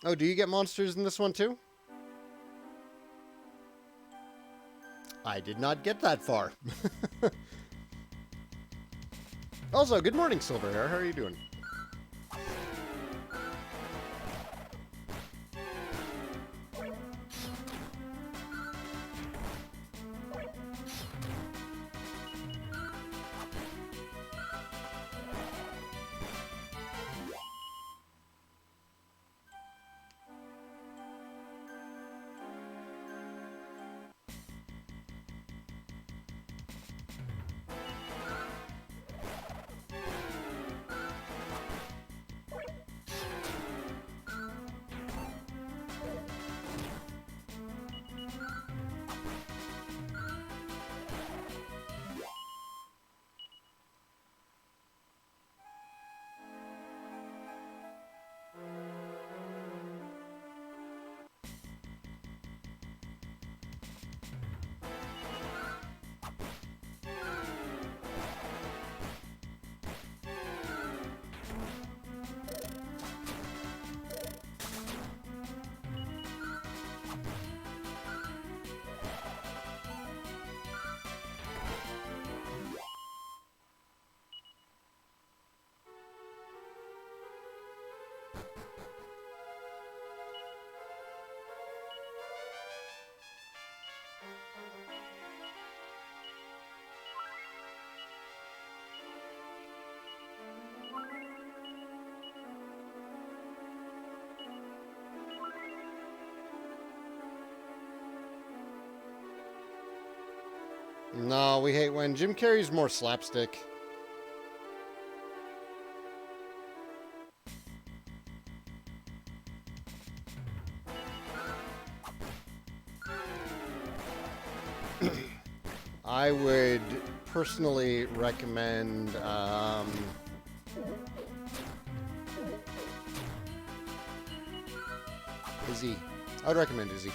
Oh, do you get monsters in this one too? I did not get that far. Also, good morning, Silverhair. How are you doing? No, we hate when Jim Carrey's more slapstick. I would personally recommend Izzy. I would recommend Izzy.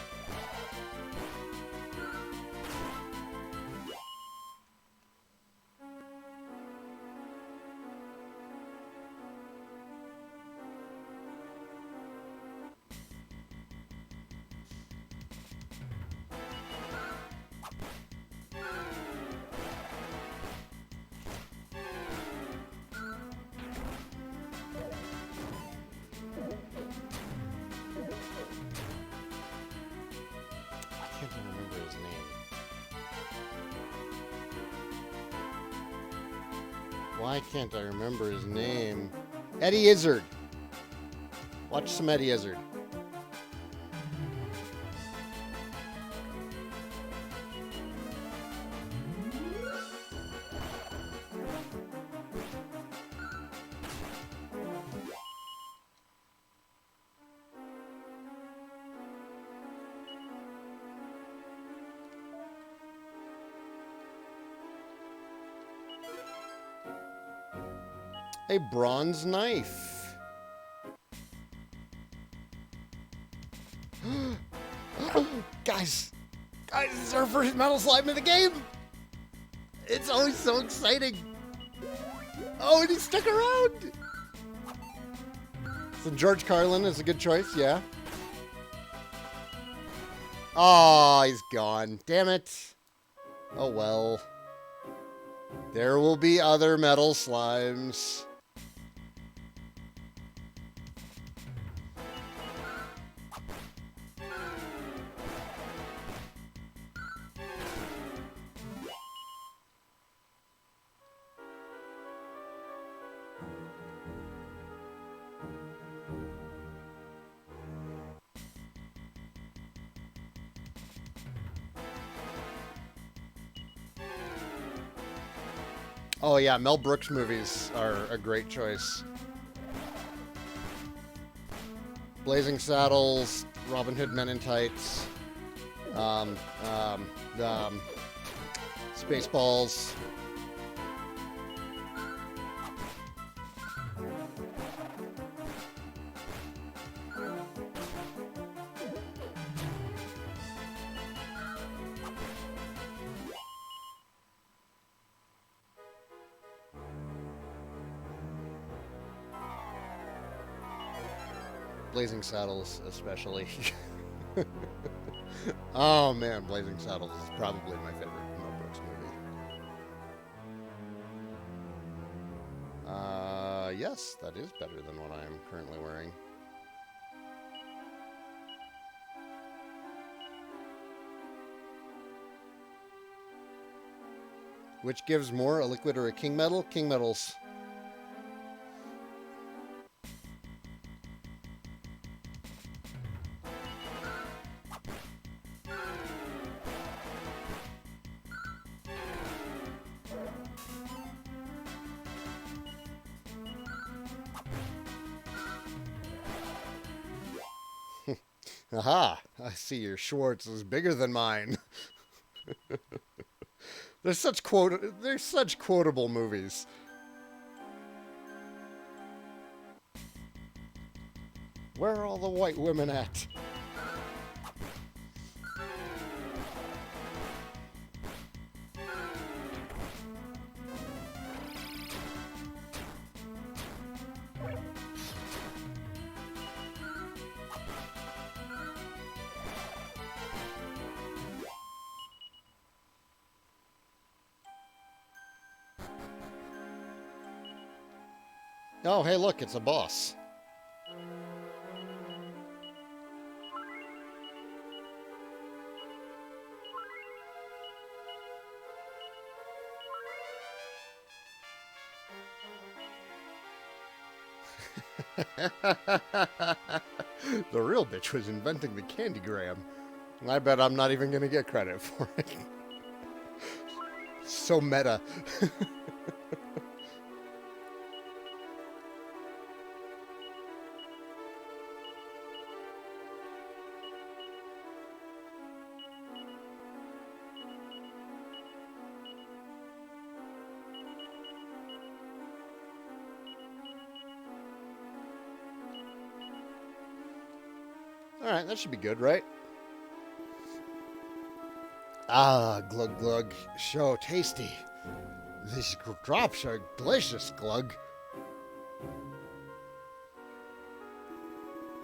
Why can't I remember his name? Eddie Izzard. Watch some Eddie Izzard. A bronze knife. Guys, this is our first metal slime in the game. It's always so exciting. Oh, and he stuck around. So George Carlin is a good choice, yeah. Oh, he's gone. Damn it. Oh, well. There will be other metal slimes. Oh yeah, Mel Brooks movies are a great choice. Blazing Saddles, Robin Hood Men in Tights, Spaceballs. Blazing Saddles, especially. Oh man, Blazing Saddles is probably my favorite Mel Brooks movie. Yes, that is better than what I am currently wearing. Which gives more, a liquid or a king metal? King metals. Aha! I see your Schwartz is bigger than mine. They're such quotable movies. Where are all the white women at? Oh, hey, look, it's a boss. The real bitch was inventing the candygram. I bet I'm not even going to get credit for it. So meta. Alright, that should be good, right? Ah, glug glug. So tasty. These drops are delicious, glug.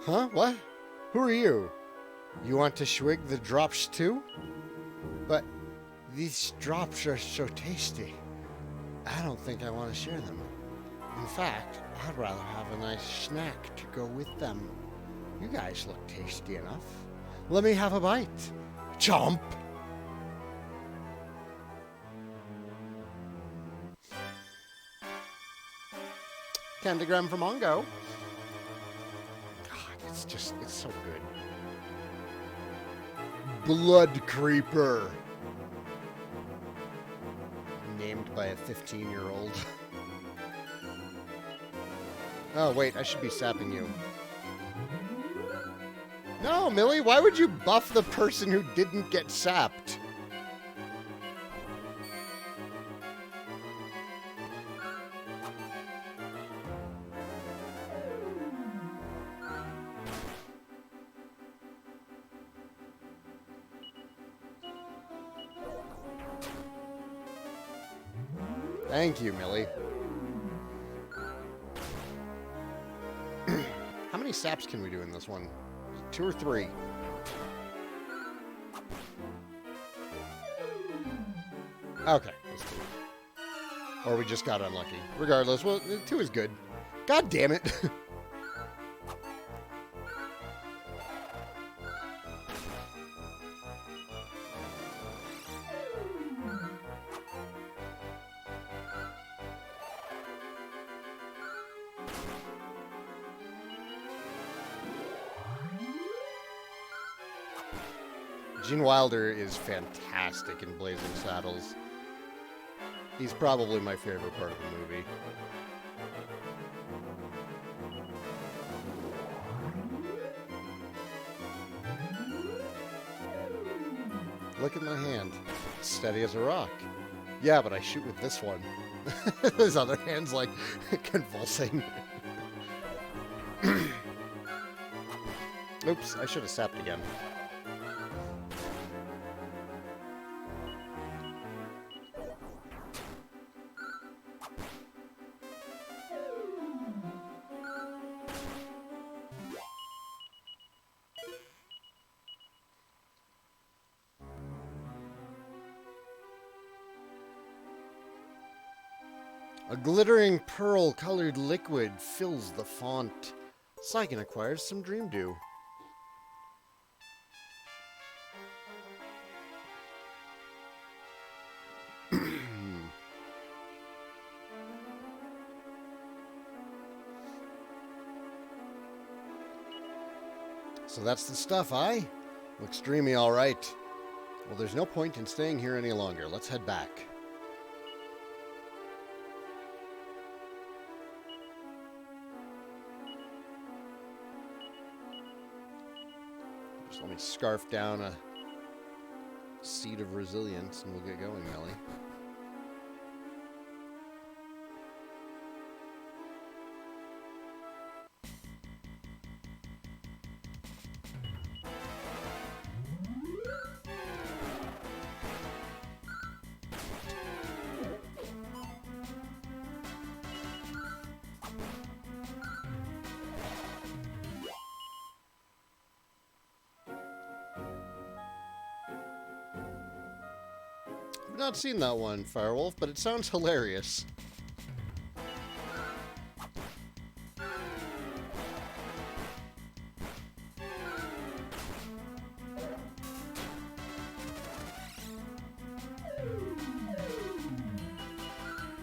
Huh? What? Who are you? You want to swig the drops too? But these drops are so tasty. I don't think I want to share them. In fact, I'd rather have a nice snack to go with them. You guys look tasty enough. Let me have a bite. Chomp! Candygram from Mongo. God, it's so good. Blood Creeper. Named by a 15-year-old. Oh, wait, I should be sapping you. No, Millie, why would you buff the person who didn't get sapped? Thank you, Millie. How many saps can we do in this one? 2 or 3? Okay, that's 2. Or we just got unlucky. Regardless, well, 2 is good. God damn it. Gene Wilder is fantastic in Blazing Saddles. He's probably my favorite part of the movie. Look at my hand. It's steady as a rock. Yeah, but I shoot with this one. His other hand's like convulsing. Oops, I should have sapped again. A glittering pearl-colored liquid fills the font. Saigan acquires some dream dew. So that's the stuff, aye? Looks dreamy, all right. Well, there's no point in staying here any longer. Let's head back. Just let me scarf down a seed of resilience and we'll get going, Melly. I've not seen that one, Firewolf, but it sounds hilarious.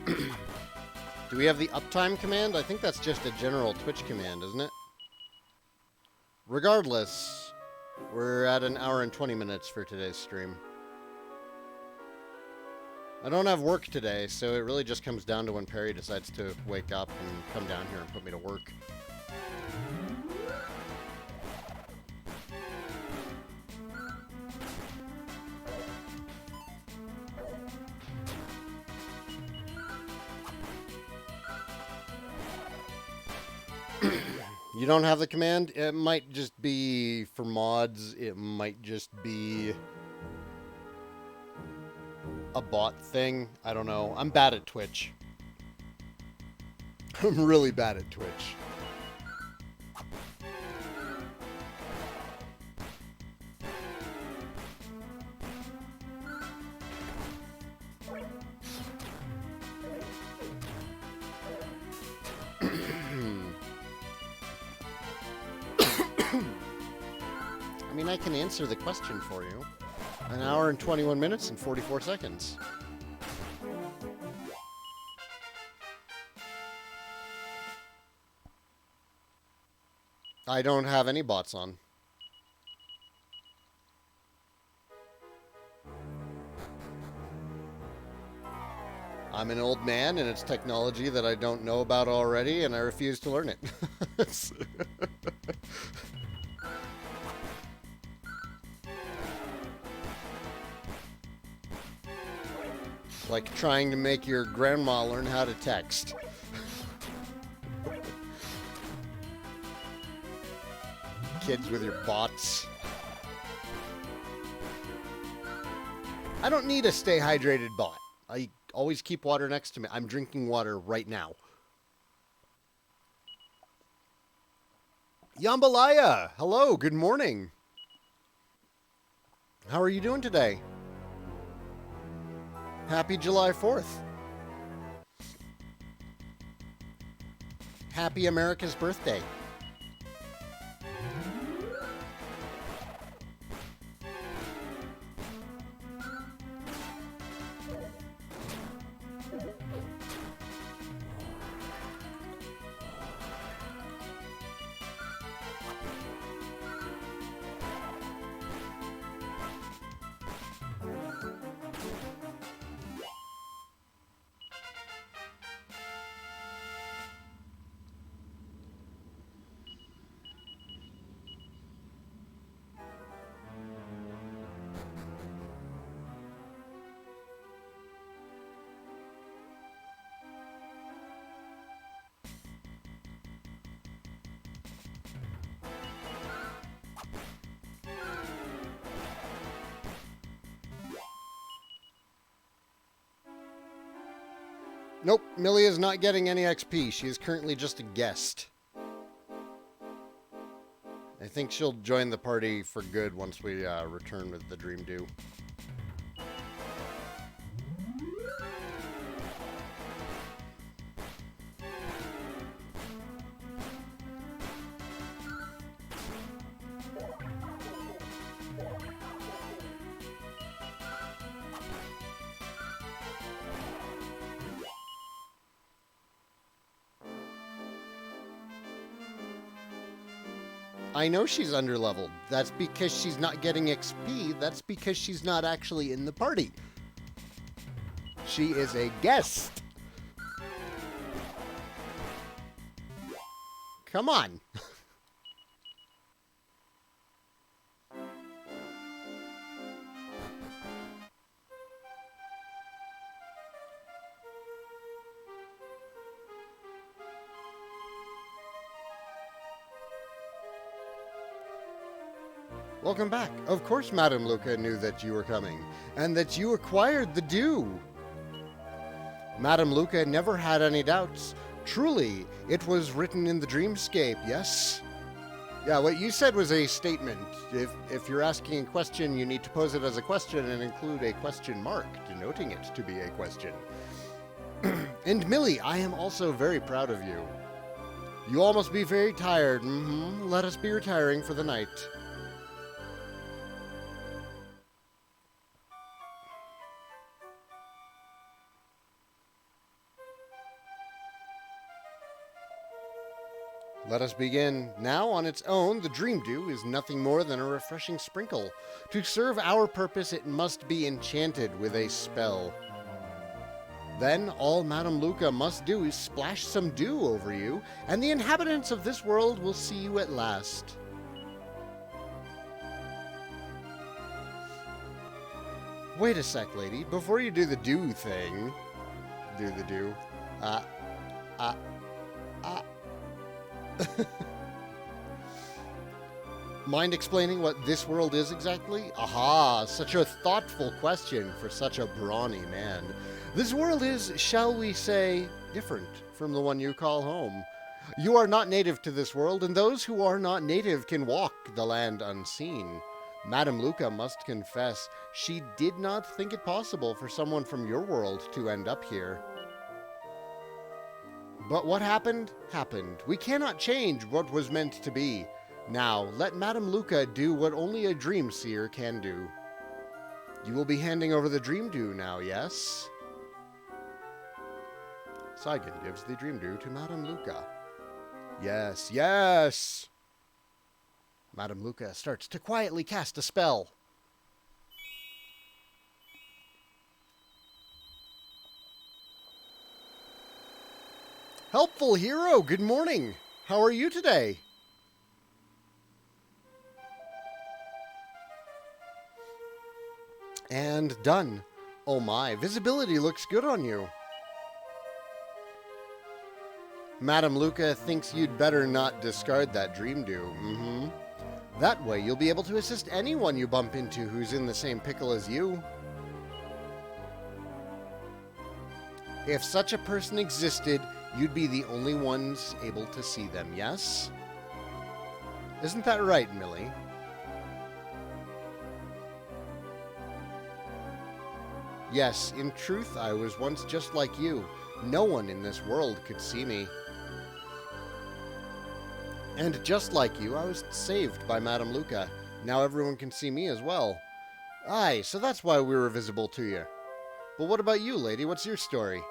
Do we have the uptime command? I think that's just a general Twitch command, isn't it? Regardless, we're at 1 hour and 20 minutes for today's stream. I don't have work today, so it really just comes down to when Perry decides to wake up and come down here and put me to work. You don't have the command? It might just be for mods. It might just be a bot thing. I don't know. I'm bad at Twitch. I'm really bad at Twitch. I mean, I can answer the question for you. 1 hour and 21 minutes and 44 seconds. I don't have any bots on. I'm an old man, and it's technology that I don't know about already, and I refuse to learn it. It's like trying to make your grandma learn how to text. Kids with your bots. I don't need a stay hydrated bot. I always keep water next to me. I'm drinking water right now. Yambalaya! Hello, good morning. How are you doing today? Happy July 4th. Happy America's birthday. Nope, Millie is not getting any XP. She is currently just a guest. I think she'll join the party for good once we return with the Dream Dew. I know she's underleveled. That's because she's not getting XP. That's because she's not actually in the party. She is a guest. Come on. Welcome back. Of course Madame Luca knew that you were coming, and that you acquired the dew. Madame Luca never had any doubts. Truly, it was written in the dreamscape, yes? Yeah, what you said was a statement. If you're asking a question, you need to pose it as a question and include a question mark, denoting it to be a question. And Millie, I am also very proud of you. You all must be very tired. Let us be retiring for the night. Let us begin. Now, on its own, the Dream Dew is nothing more than a refreshing sprinkle. To serve our purpose, it must be enchanted with a spell. Then, all Madame Luca must do is splash some dew over you, and the inhabitants of this world will see you at last. Wait a sec, lady. Before you do the dew thing... Do the dew. Mind explaining what this world is exactly? Aha, such a thoughtful question for such a brawny man. This world is, shall we say, different from the one you call home. You are not native to this world, and those who are not native can walk the land unseen. Madame Luca must confess, she did not think it possible for someone from your world to end up here. But what happened, happened. We cannot change what was meant to be. Now, let Madame Luca do what only a dream seer can do. You will be handing over the Dream Dew now, yes? Saigan gives the Dream Dew to Madame Luca. Yes, yes! Madame Luca starts to quietly cast a spell. Helpful hero, good morning. How are you today? And done. Oh my, visibility looks good on you. Madame Luca thinks you'd better not discard that dream dew. That way you'll be able to assist anyone you bump into who's in the same pickle as you. If such a person existed, you'd be the only ones able to see them, yes? Isn't that right, Millie? Yes, in truth, I was once just like you. No one in this world could see me. And just like you, I was saved by Madame Luca. Now everyone can see me as well. Aye, so that's why we were visible to you. But what about you, lady? What's your story?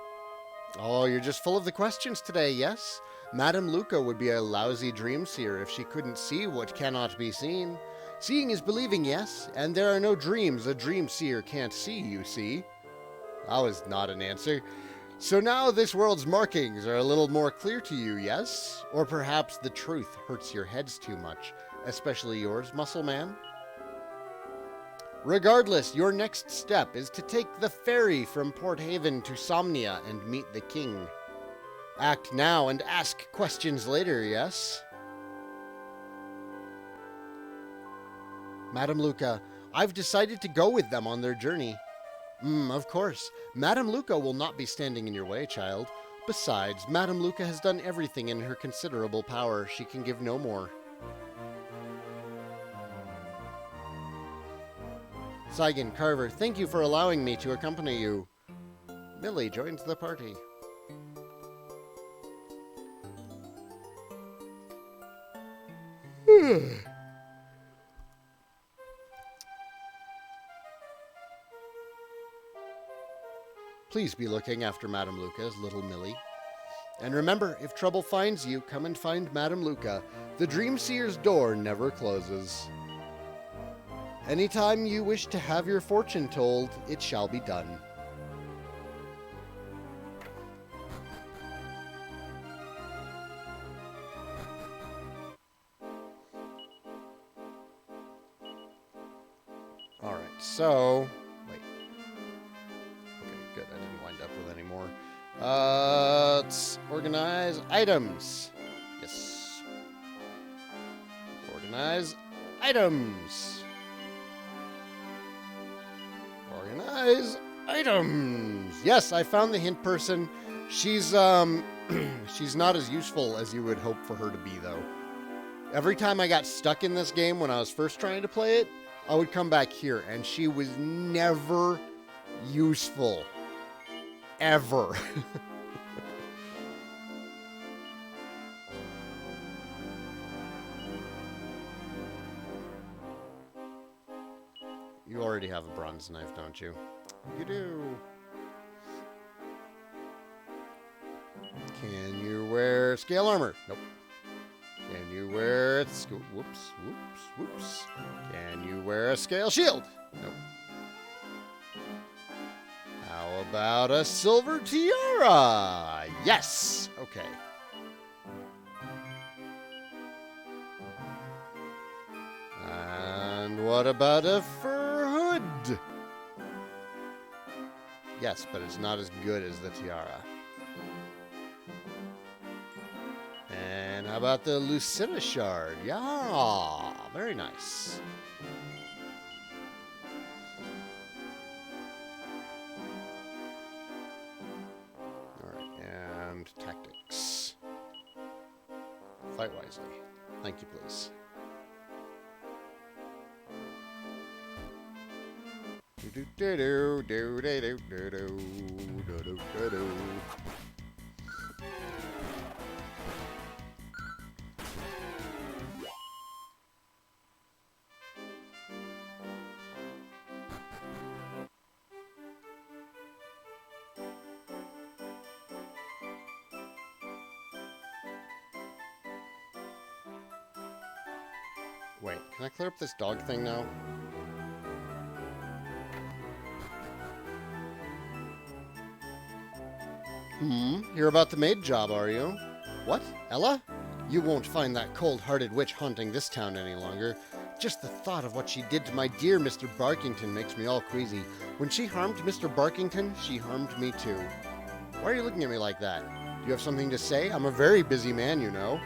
Oh, you're just full of the questions today, yes? Madame Luca would be a lousy dream seer if she couldn't see what cannot be seen. Seeing is believing, yes? And there are no dreams a dream seer can't see, you see. That was not an answer. So now this world's markings are a little more clear to you, yes? Or perhaps the truth hurts your heads too much, especially yours, Muscle Man? Regardless, your next step is to take the ferry from Port Haven to Somnia and meet the king. Act now and ask questions later, yes? Madame Luca, I've decided to go with them on their journey. Of course. Madame Luca will not be standing in your way, child. Besides, Madame Luca has done everything in her considerable power. She can give no more. Saigan, Carver, thank you for allowing me to accompany you. Millie joins the party. Please be looking after Madame Luca's little Millie. And remember, if trouble finds you, come and find Madame Luca. The Dream Seer's door never closes. Anytime you wish to have your fortune told, it shall be done. Alright, so... Wait. Okay, good. I didn't wind up with any more. Let's organize items. Yes. Organize items. Organize items. Yes, I found the hint person. She's she's not as useful as you would hope for her to be, though. Every time I got stuck in this game when I was first trying to play it, I would come back here, and she was never useful. Ever. You already have a bronze knife, don't you? You do. Can you wear scale armor? Nope. Can you wear... Whoops. Can you wear a scale shield? Nope. How about a silver tiara? Yes! Okay. And what about a fur hood? Yes, but it's not as good as the tiara. And how about the Lucina shard? Yeah, very nice. Alright, and tactics. Fight wisely. Thank you, please. Wait, can I clear up this dog thing now? You're about the maid job, are you? What? Ella? You won't find that cold-hearted witch haunting this town any longer. Just the thought of what she did to my dear Mr. Barkington makes me all queasy. When she harmed Mr. Barkington, she harmed me too. Why are you looking at me like that? Do you have something to say? I'm a very busy man, you know.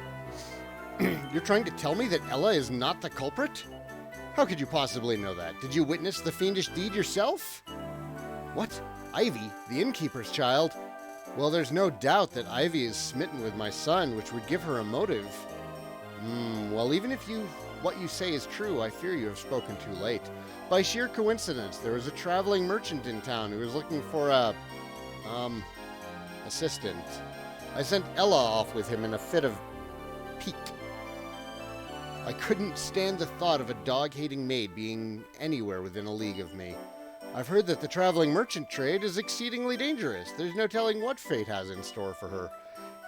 You're trying to tell me that Ella is not the culprit? How could you possibly know that? Did you witness the fiendish deed yourself? What? Ivy, the innkeeper's child? Well, there's no doubt that Ivy is smitten with my son, which would give her a motive. Well, even if what you say is true, I fear you have spoken too late. By sheer coincidence, there was a traveling merchant in town who was looking for a, assistant. I sent Ella off with him in a fit of pique. I couldn't stand the thought of a dog-hating maid being anywhere within a league of me. I've heard that the traveling merchant trade is exceedingly dangerous. There's no telling what fate has in store for her.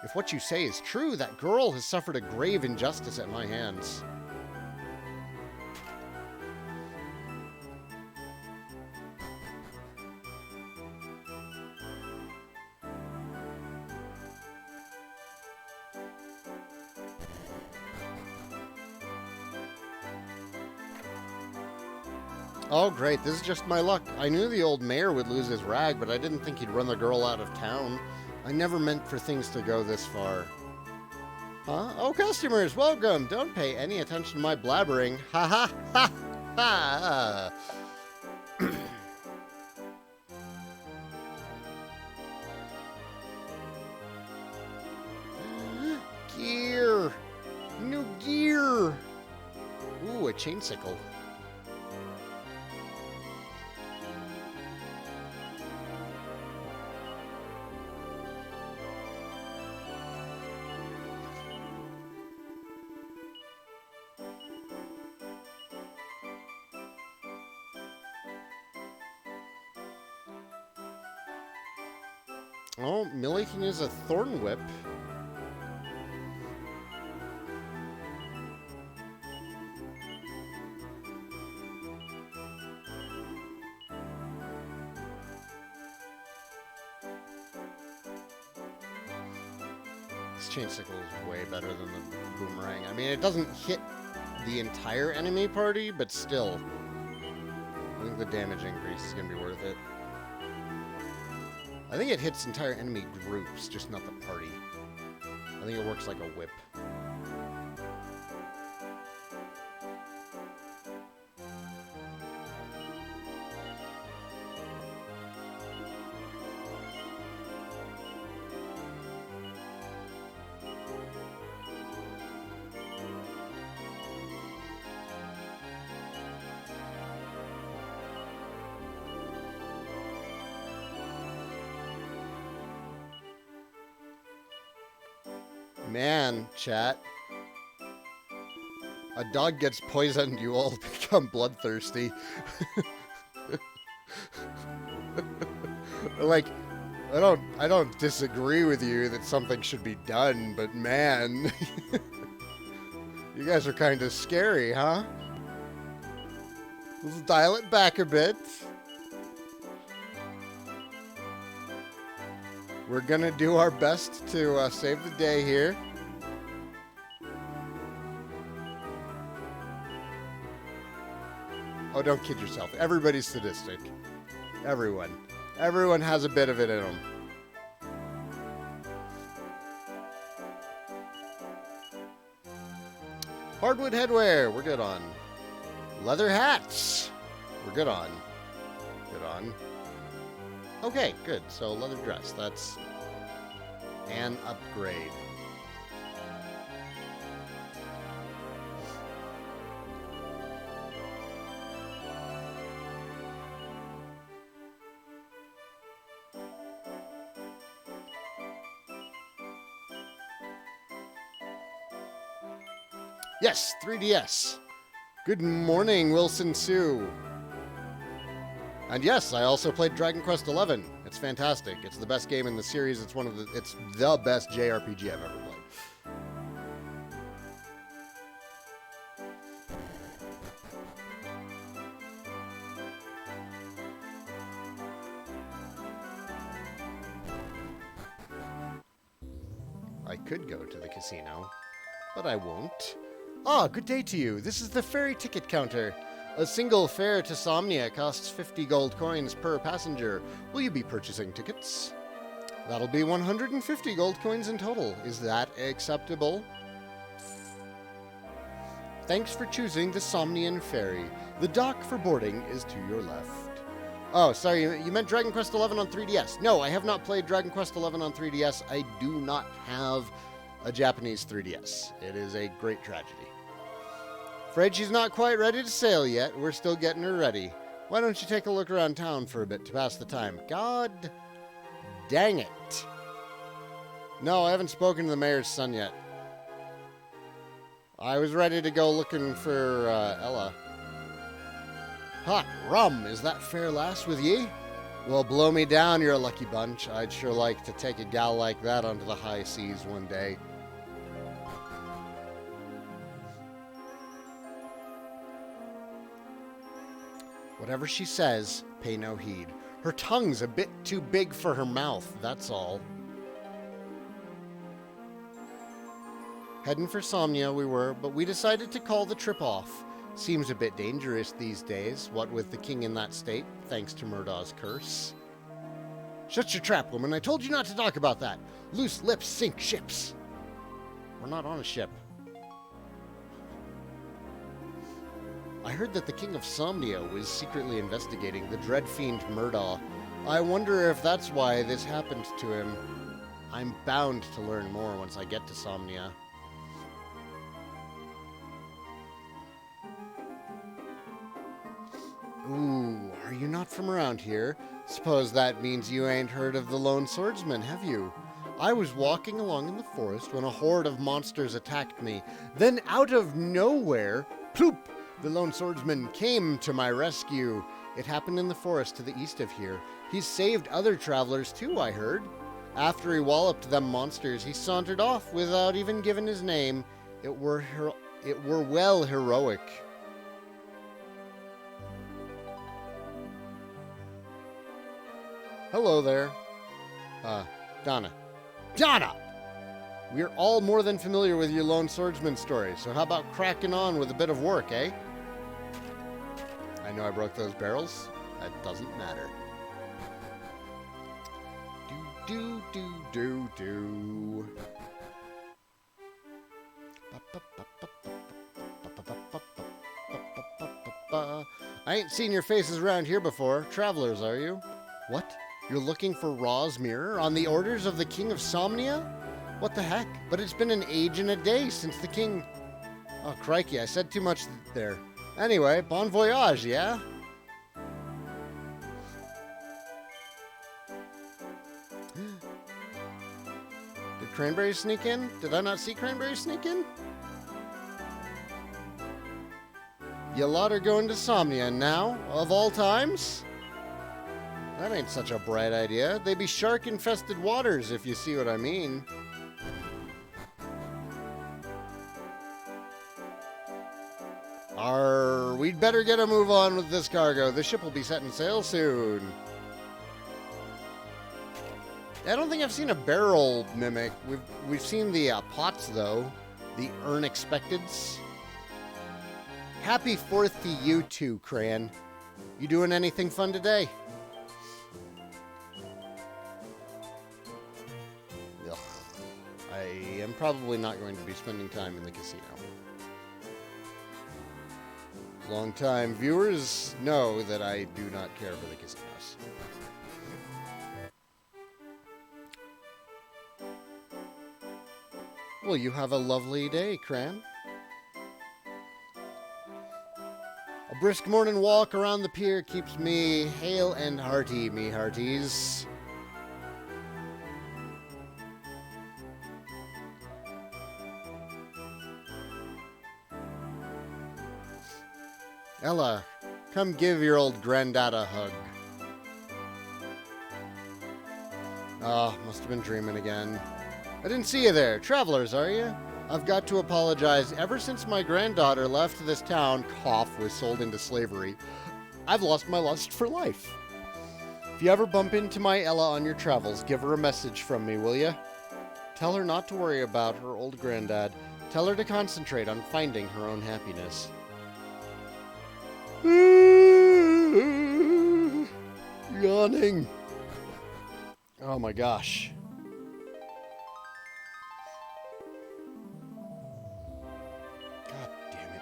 If what you say is true, that girl has suffered a grave injustice at my hands. Oh, great. This is just my luck. I knew the old mayor would lose his rag, but I didn't think he'd run the girl out of town. I never meant for things to go this far. Huh? Oh, customers, welcome. Don't pay any attention to my blabbering. Ha ha ha ha. Gear. New gear. Ooh, a chain sickle. Oh, Millie can use a thorn whip. This chain sickle is way better than the boomerang. I mean, it doesn't hit the entire enemy party, but still. I think the damage increase is going to be worth it. I think it hits entire enemy groups, just not the party. I think it works like a whip. Man, chat. A dog gets poisoned, you all become bloodthirsty. Like, I don't disagree with you that something should be done, but man, you guys are kind of scary, huh? Let's dial it back a bit. We're gonna do our best to save the day here. Oh, don't kid yourself. Everybody's sadistic. Everyone. Everyone has a bit of it in them. Hardwood headwear, we're good on. Leather hats, we're good on. Good on. Okay, good. So leather dress, that's an upgrade. Yes, 3DS. Good morning, Wilson Sue. And yes, I also played Dragon Quest 11. It's fantastic. It's the best game in the series. It's the best JRPG I've ever played. I could go to the casino, but I won't. Ah, good day to you. This is the ferry ticket counter. A single fare to Somnia costs 50 gold coins per passenger. Will you be purchasing tickets? That'll be 150 gold coins in total. Is that acceptable? Thanks for choosing the Somnian Ferry. The dock for boarding is to your left. Oh, sorry, you meant Dragon Quest XI on 3DS. No, I have not played Dragon Quest XI on 3DS. I do not have a Japanese 3DS. It is a great tragedy. Afraid she's not quite ready to sail yet. We're still getting her ready. Why don't you take a look around town for a bit to pass the time? God dang it. No, I haven't spoken to the mayor's son yet. I was ready to go looking for Ella. Hot rum, is that fair lass with ye? Well, blow me down, you're a lucky bunch. I'd sure like to take a gal like that onto the high seas one day. Whatever she says, pay no heed. Her tongue's a bit too big for her mouth, that's all. Heading for Somnia we were, but we decided to call the trip off. Seems a bit dangerous these days, what with the king in that state, thanks to Murdaw's curse. Shut your trap, woman. I told you not to talk about that. Loose lips sink ships. We're not on a ship. I heard that the king of Somnia was secretly investigating the dread fiend Murdaw. I wonder if that's why this happened to him. I'm bound to learn more once I get to Somnia. Ooh, are you not from around here? Suppose that means you ain't heard of the Lone Swordsman, have you? I was walking along in the forest when a horde of monsters attacked me. Then out of nowhere, ploop, the Lone Swordsman came to my rescue. It happened in the forest to the east of here. He's saved other travelers too, I heard. After he walloped them monsters, he sauntered off without even giving his name. It were well heroic. Hello there. Donna. Donna! We're all more than familiar with your Lone Swordsman story, so how about cracking on with a bit of work, eh? I know I broke those barrels. That doesn't matter. Do. I ain't seen your faces around here before. Travelers, are you? What? You're looking for Ra's mirror on the orders of the King of Somnia? What the heck? But it's been an age and a day since the king... Oh, crikey, I said too much there. Anyway, bon voyage, yeah? Did Cranberry sneak in? Did I not see Cranberry sneak in? You lot are going to Somnia now, of all times? That ain't such a bright idea. They be shark-infested waters, if you see what I mean. We'd better get a move on with this cargo. The ship will be setting sail soon. I don't think I've seen a barrel mimic. We've seen the pots, though. The unexpecteds. Happy 4th to you too, Cran. You doing anything fun today? Ugh. I am probably not going to be spending time in the casino. Long-time viewers know that I do not care for the casinos. Well, you have a lovely day, Cran. A brisk morning walk around the pier keeps me hale and hearty, me hearties. Ella, come give your old granddad a hug. Oh, must have been dreaming again. I didn't see you there. Travelers, are you? I've got to apologize. Ever since my granddaughter left this town, was sold into slavery, I've lost my lust for life. If you ever bump into my Ella on your travels, give her a message from me, will you? Tell her not to worry about her old granddad. Tell her to concentrate on finding her own happiness. Yawning. Oh my gosh. God damn it.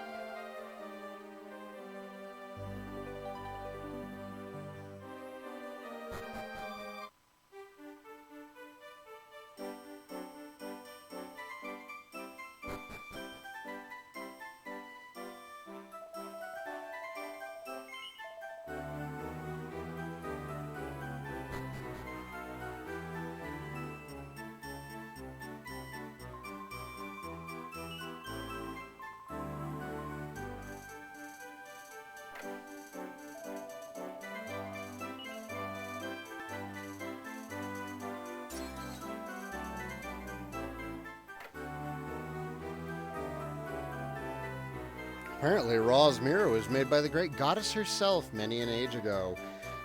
Apparently, Ra's mirror was made by the great goddess herself many an age ago.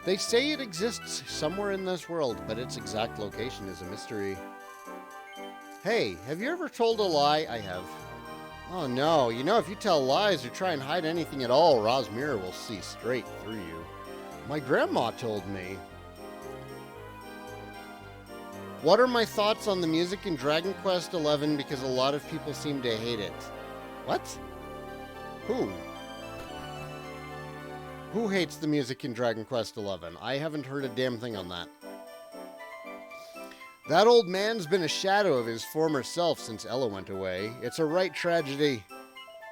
They say it exists somewhere in this world, but its exact location is a mystery. Hey, have you ever told a lie? I have. Oh no, you know if you tell lies or try and hide anything at all, Ra's mirror will see straight through you. My grandma told me. What are my thoughts on the music in Dragon Quest XI because a lot of people seem to hate it? What? Who? Who hates the music in Dragon Quest XI? I haven't heard a damn thing on that. That old man's been a shadow of his former self since Ella went away. It's a right tragedy.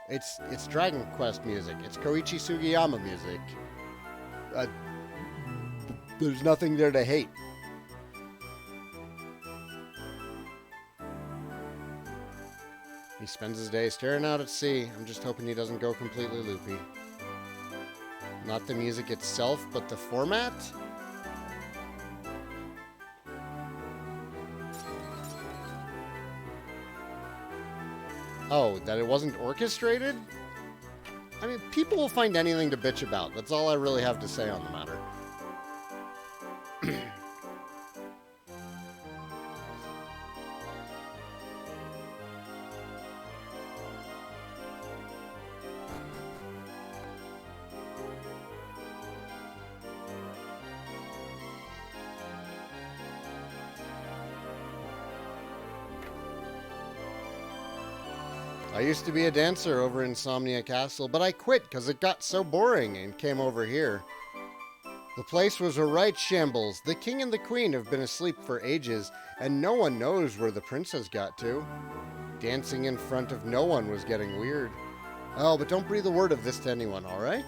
It's Dragon Quest music. It's Koichi Sugiyama music. There's nothing there to hate. He spends his day staring out at sea. I'm just hoping he doesn't go completely loopy. Not the music itself, but the format? Oh, that it wasn't orchestrated? I mean, people will find anything to bitch about. That's all I really have to say on the matter. I used to be a dancer over in Insomnia Castle, but I quit because it got so boring and came over here. The place was a right shambles. The king and the queen have been asleep for ages, and no one knows where the princess got to. Dancing in front of no one was getting weird. Oh, but don't breathe a word of this to anyone, all right?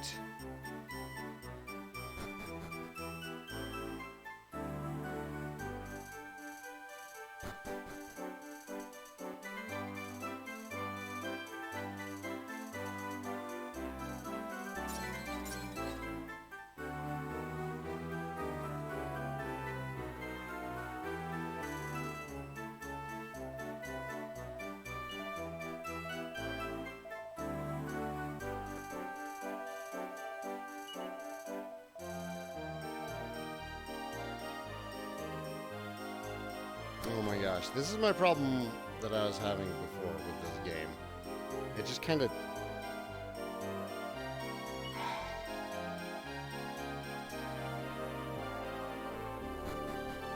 Oh my gosh, this is my problem that I was having before with this game. It just kind of...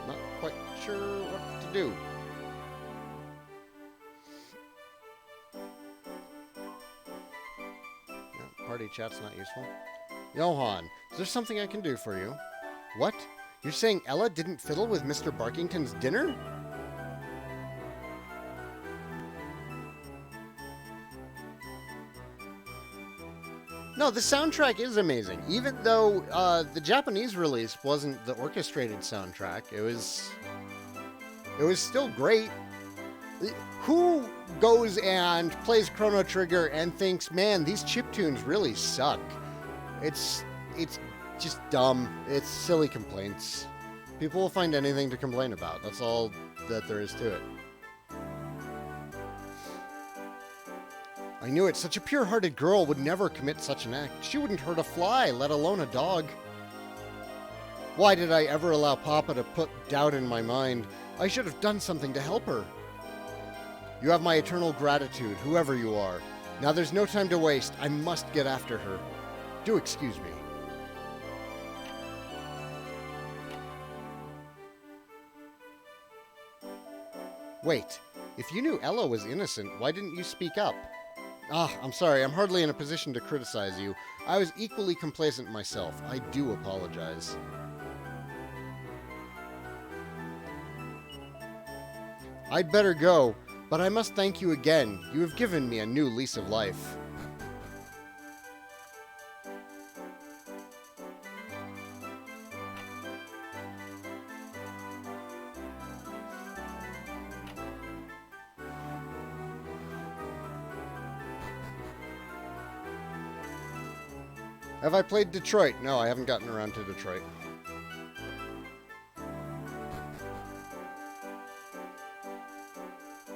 Not quite sure what to do. No, party chat's not useful. Johan, is there something I can do for you? What? You're saying Ella didn't fiddle with Mr. Barkington's dinner? No, the soundtrack is amazing. Even though the Japanese release wasn't the orchestrated soundtrack, it was still great. Who goes and plays Chrono Trigger and thinks, man, these chiptunes really suck? It's just dumb. It's silly complaints. People will find anything to complain about. That's all that there is to it. I knew it. Such a pure-hearted girl would never commit such an act. She wouldn't hurt a fly, let alone a dog. Why did I ever allow Papa to put doubt in my mind? I should have done something to help her. You have my eternal gratitude, whoever you are. Now there's no time to waste. I must get after her. Do excuse me. Wait, if you knew Ella was innocent, why didn't you speak up? I'm sorry, I'm hardly in a position to criticize you. I was equally complacent myself. I do apologize. I'd better go, but I must thank you again. You have given me a new lease of life. Have I played Detroit? No, I haven't gotten around to Detroit.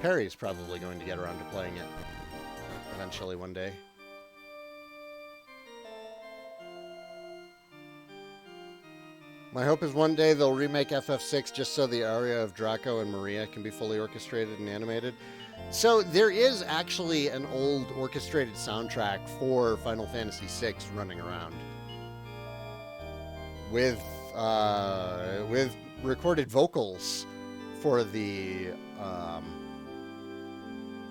Perry's probably going to get around to playing it eventually one day. My hope is one day they'll remake FF6 just so the aria of Draco and Maria can be fully orchestrated and animated. So there is actually an old orchestrated soundtrack for Final Fantasy VI running around with recorded vocals for the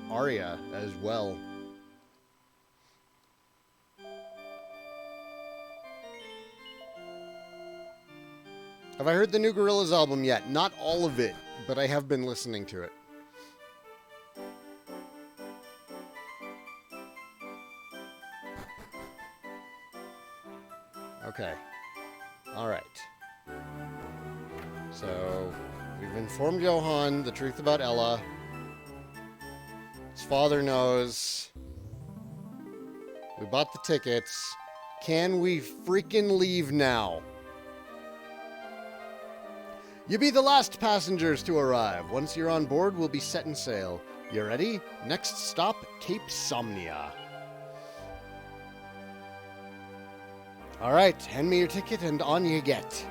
aria as well. Have I heard the new Gorillaz album yet? Not all of it, but I have been listening to it. Okay. Alright. So, we've informed Johan the truth about Ella. His father knows. We bought the tickets. Can we freaking leave now? You be the last passengers to arrive. Once you're on board, we'll be setting sail. You ready? Next stop, Cape Somnia. All right, hand me your ticket and on you get.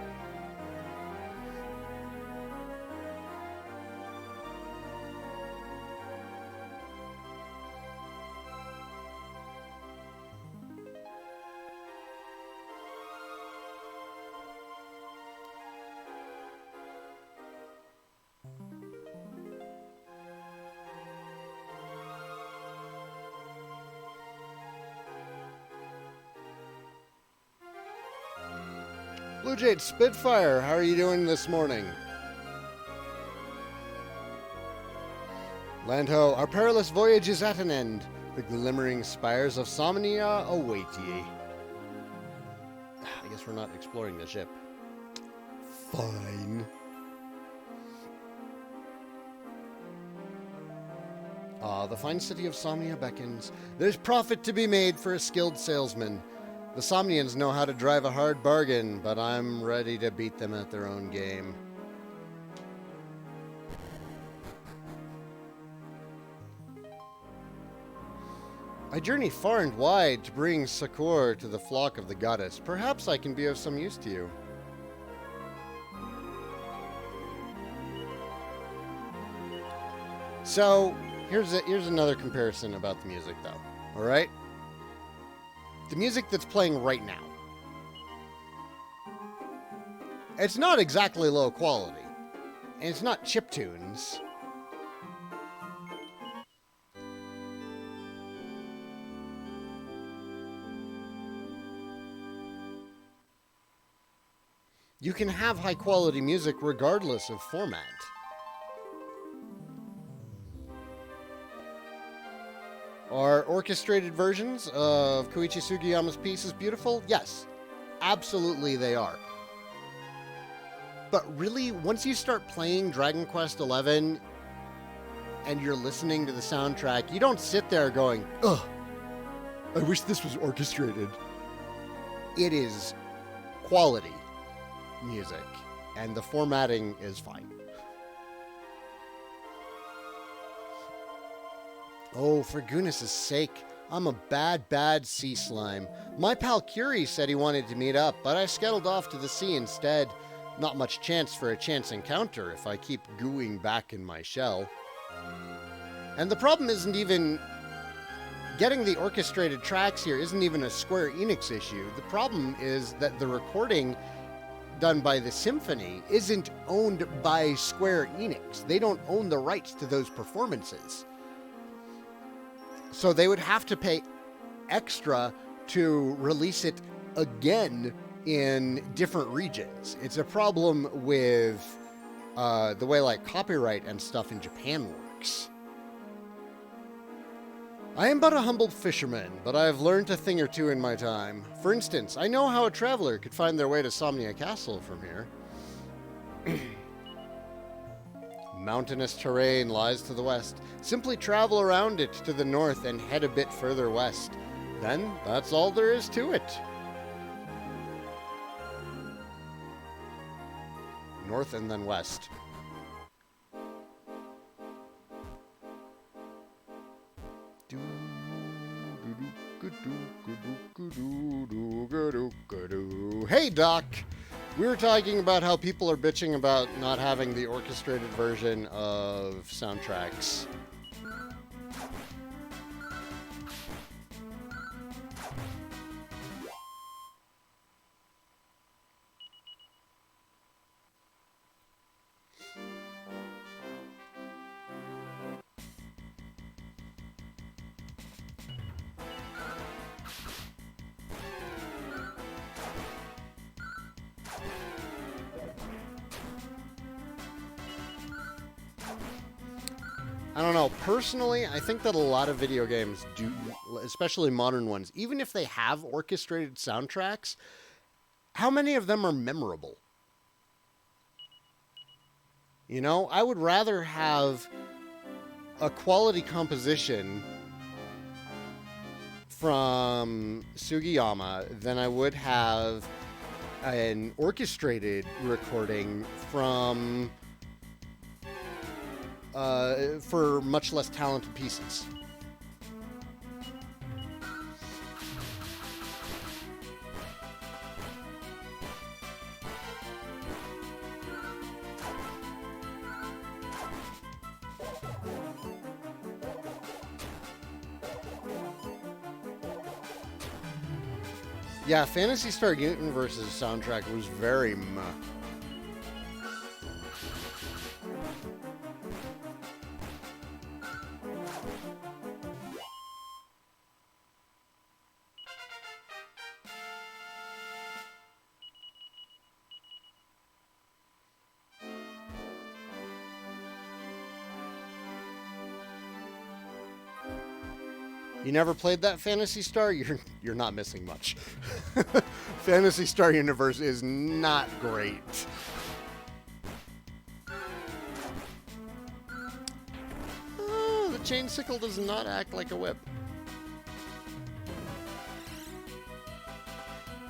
Blue Jade Spitfire, how are you doing this morning? Landho, our perilous voyage is at an end. The glimmering spires of Somnia await ye. I guess we're not exploring the ship. Fine. The fine city of Somnia beckons. There's profit to be made for a skilled salesman. The Somnians know how to drive a hard bargain, but I'm ready to beat them at their own game. I journey far and wide to bring succor to the flock of the goddess. Perhaps I can be of some use to you. So, here's another comparison about the music, though. All right? The music that's playing right now. It's not exactly low quality. And it's not chiptunes. You can have high quality music regardless of format. Are orchestrated versions of Koichi Sugiyama's pieces beautiful? Yes, absolutely they are. But really, once you start playing Dragon Quest XI and you're listening to the soundtrack, you don't sit there going, ugh, I wish this was orchestrated. It is quality music, and the formatting is fine. Oh, for goodness' sake, I'm a bad sea slime. My pal Curie said he wanted to meet up, but I scuttled off to the sea instead. Not much chance for a chance encounter if I keep gooing back in my shell. And the problem isn't even... Getting the orchestrated tracks here isn't even a Square Enix issue. The problem is that the recording done by the Symphony isn't owned by Square Enix. They don't own the rights to those performances. So they would have to pay extra to release it again in different regions. It's a problem with the way like copyright and stuff in Japan works. I am but a humble fisherman, but I have learned a thing or two in my time. For instance, I know how a traveler could find their way to Somnia Castle from here. Mountainous terrain lies to the west. Simply travel around it to the north and head a bit further west. Then, that's all there is to it. North and then west. Hey, Doc! We were talking about how people are bitching about not having the orchestrated version of soundtracks. I don't know. Personally, I think that a lot of video games do, especially modern ones, even if they have orchestrated soundtracks, how many of them are memorable? You know, I would rather have a quality composition from Sugiyama than I would have an orchestrated recording from... for much less talented pieces. Yeah, Phantasy Star Universe's soundtrack was very meh. You never played that Phantasy Star? You're not missing much. Phantasy Star Universe is not great. Oh, the chain sickle does not act like a whip.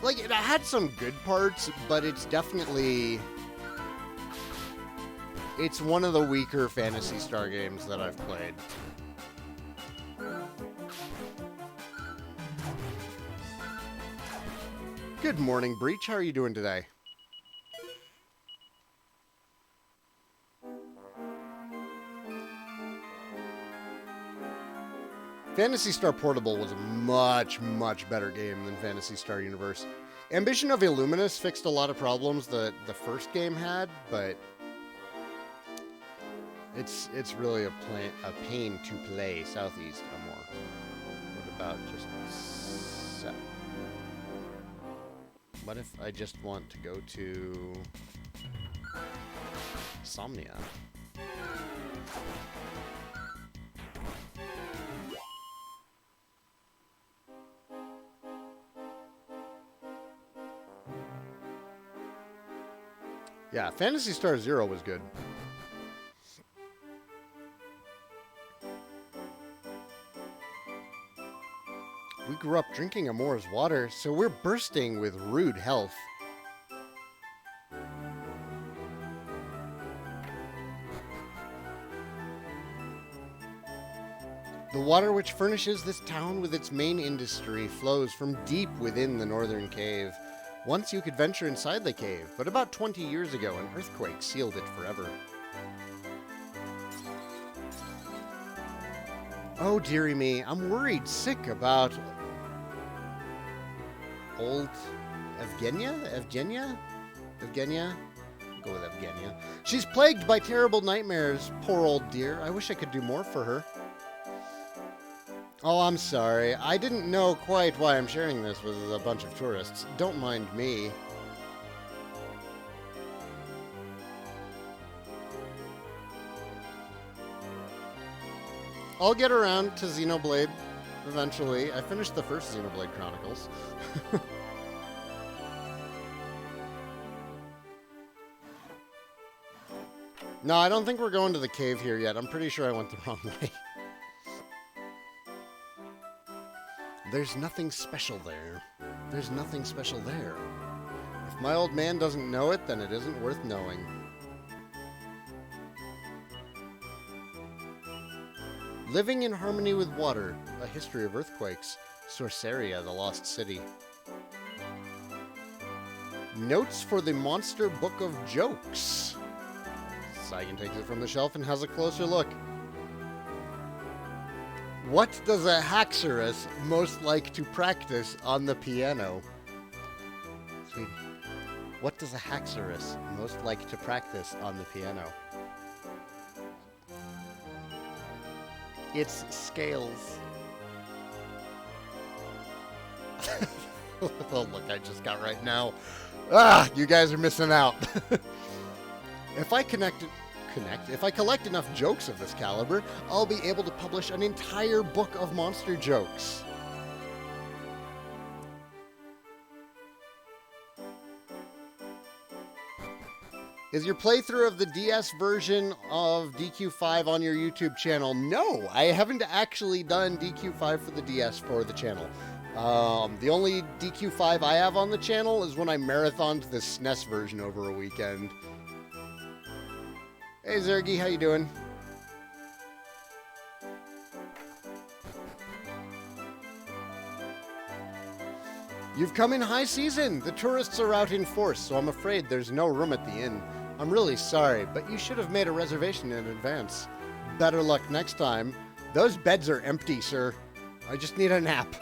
Like, it had some good parts, but it's definitely... It's one of the weaker Phantasy Star games that I've played. Good morning, Breach. How are you doing today? Phantasy Star Portable was a much, much better game than Phantasy Star Universe. Ambition of Illuminus fixed a lot of problems that the first game had, but it's really a pain to play Southeast Amor. What about just... What if I just want to go to Somnia? Yeah, Phantasy Star Zero was good. We grew up drinking Amor's water, so we're bursting with rude health. The water which furnishes this town with its main industry flows from deep within the northern cave. Once you could venture inside the cave, but about 20 years ago an earthquake sealed it forever. Oh, dearie me, I'm worried sick about old Evgenia? I'll go with Evgenia. She's plagued by terrible nightmares, poor old dear. I wish I could do more for her. Oh, I'm sorry. I didn't know quite why I'm sharing this with a bunch of tourists. Don't mind me. I'll get around to Xenoblade eventually. I finished the first Xenoblade Chronicles. No, I don't think we're going to the cave here yet. I'm pretty sure I went the wrong way. There's nothing special there. There's nothing special there. If my old man doesn't know it, then it isn't worth knowing. Living in harmony with water, a history of earthquakes. Sorceria, the lost city. Notes for the Monster Book of Jokes. Saigan takes it from the shelf and has a closer look. What does a Haxorus most like to practice on the piano? Sweet. What does a Haxorus most like to practice on the piano? It's scales. Oh, look, I just got right now. Ah, you guys are missing out. If I collect enough jokes of this caliber, I'll be able to publish an entire book of monster jokes. Is your playthrough of the DS version of DQ5 on your YouTube channel? No, I haven't actually done DQ5 for the DS for the channel. The only DQ5 I have on the channel is when I marathoned the SNES version over a weekend. Hey Zergy, how you doing? You've come in high season. The tourists are out in force, so I'm afraid there's no room at the inn. I'm really sorry, but you should have made a reservation in advance. Better luck next time. Those beds are empty, sir. I just need a nap.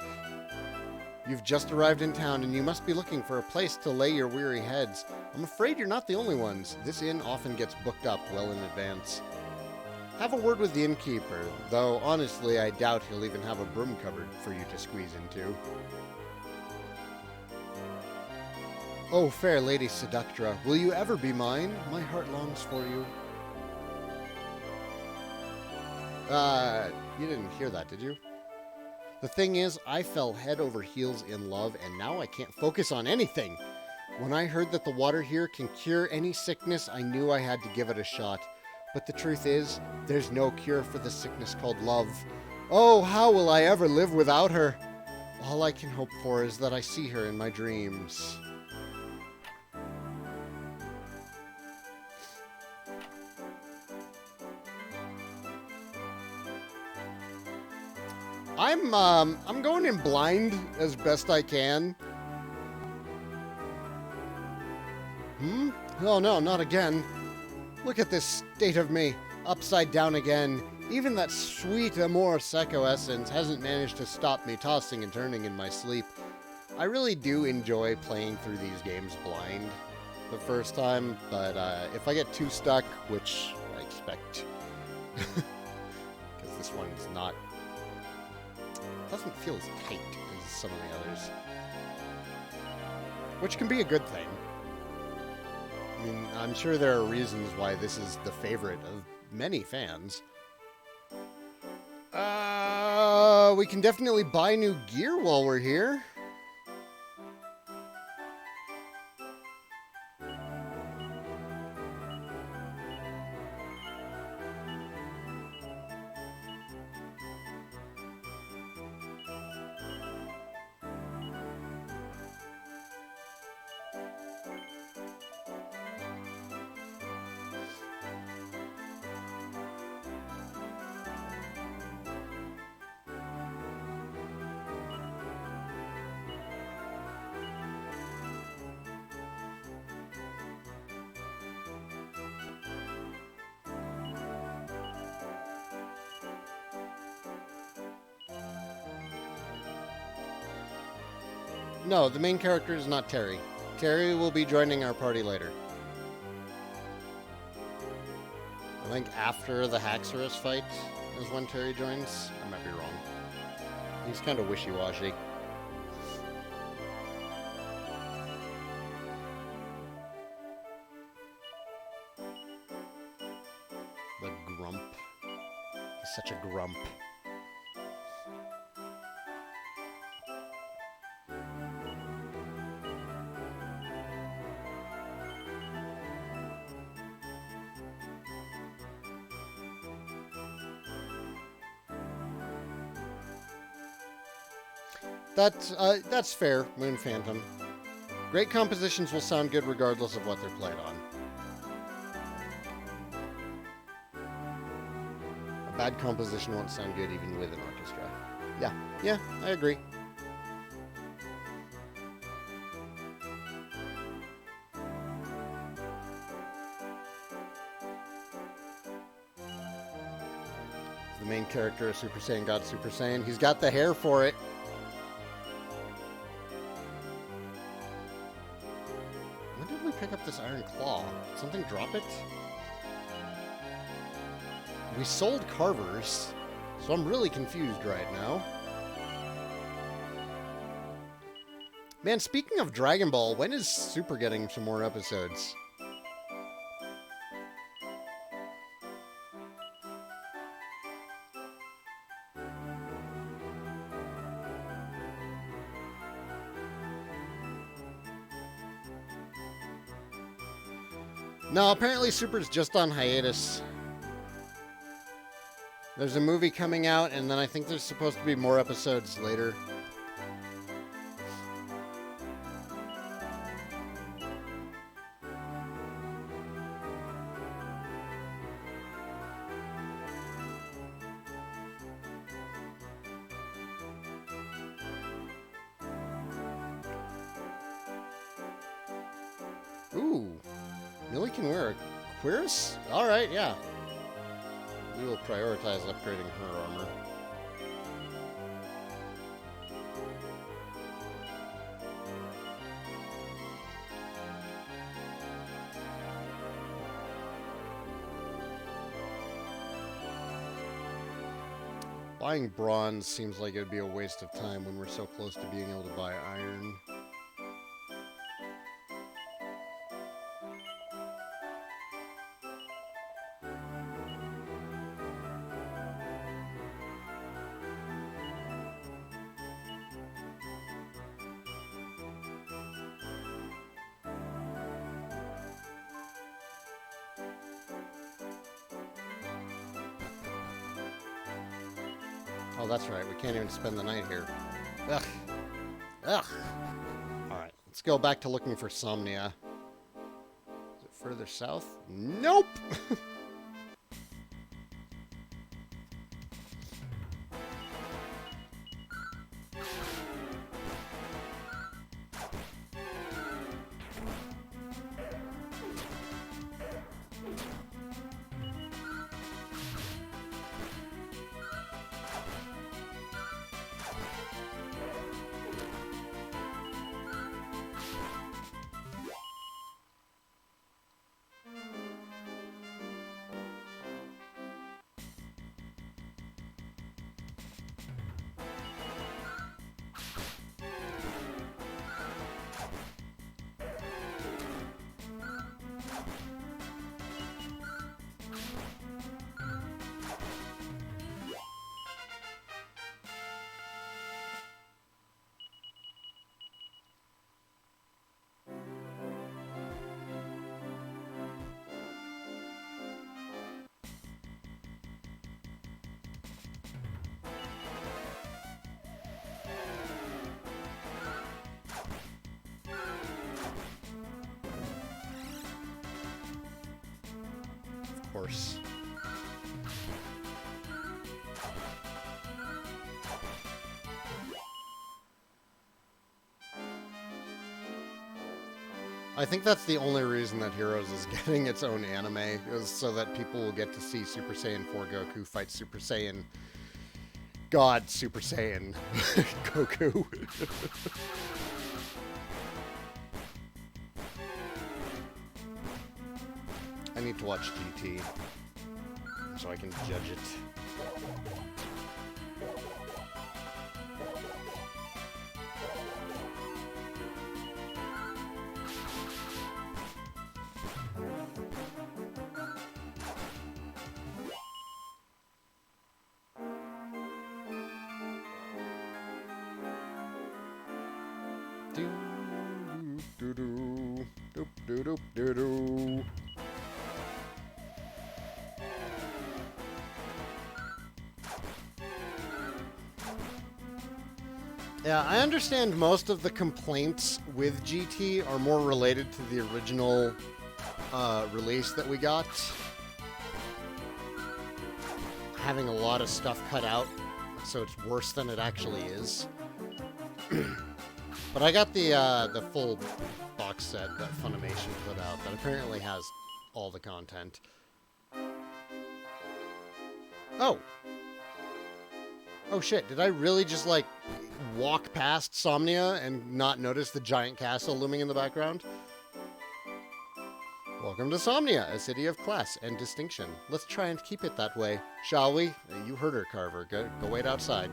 You've just arrived in town, and you must be looking for a place to lay your weary heads. I'm afraid you're not the only ones. This inn often gets booked up well in advance. Have a word with the innkeeper, though honestly I doubt he'll even have a broom cupboard for you to squeeze into. Oh, fair Lady Seductra, will you ever be mine? My heart longs for you. You didn't hear that, did you? The thing is, I fell head over heels in love, and now I can't focus on anything. When I heard that the water here can cure any sickness, I knew I had to give it a shot. But the truth is, there's no cure for the sickness called love. Oh, how will I ever live without her? All I can hope for is that I see her in my dreams. I'm going in blind as best I can. Oh no, not again. Look at this state of me, upside down again. Even that sweet Amor Secco essence hasn't managed to stop me tossing and turning in my sleep. I really do enjoy playing through these games blind the first time, but if I get too stuck, which I expect, because this one's not, doesn't feel as tight as some of the others, which can be a good thing. I mean, I'm sure there are reasons why this is the favorite of many fans. We can definitely buy new gear while we're here. No, the main character is not Terry. Terry will be joining our party later. I think after the Haxorus fight is when Terry joins. I might be wrong. He's kind of wishy-washy. The grump. He's such a grump. That's fair, Moon Phantom. Great compositions will sound good regardless of what they're played on. A bad composition won't sound good even with an orchestra. Yeah, I agree. The main character of Super Saiyan God Super Saiyan. He's got the hair for it. When did we pick up this Iron Claw? Did something drop it? We sold Carvers, so I'm really confused right now. Man, speaking of Dragon Ball, when is Super getting some more episodes? No, apparently Super's just on hiatus. There's a movie coming out, and then I think there's supposed to be more episodes later. Ooh, Millie can wear a cuirass? Alright, yeah. We will prioritize upgrading her armor. Buying bronze seems like it would be a waste of time when we're so close to being able to buy iron. Oh, that's right. We can't even spend the night here. Ugh. Ugh. Alright, let's go back to looking for Somnia. Is it further south? Nope! Of course. I think that's the only reason that Heroes is getting its own anime, is so that people will get to see Super Saiyan 4 Goku fight Super Saiyan God Super Saiyan Goku. need to watch GT so I can judge it. Do-do-do-do-do-do. Yeah, I understand most of the complaints with GT are more related to the original release that we got. Having a lot of stuff cut out, so it's worse than it actually is. But I got the full box set that Funimation put out that apparently has all the content. Oh! Oh shit, did I really just, like, walk past Somnia and not notice the giant castle looming in the background? Welcome to Somnia, a city of class and distinction. Let's try and keep it that way, shall we? You heard her, Carver. Go wait outside.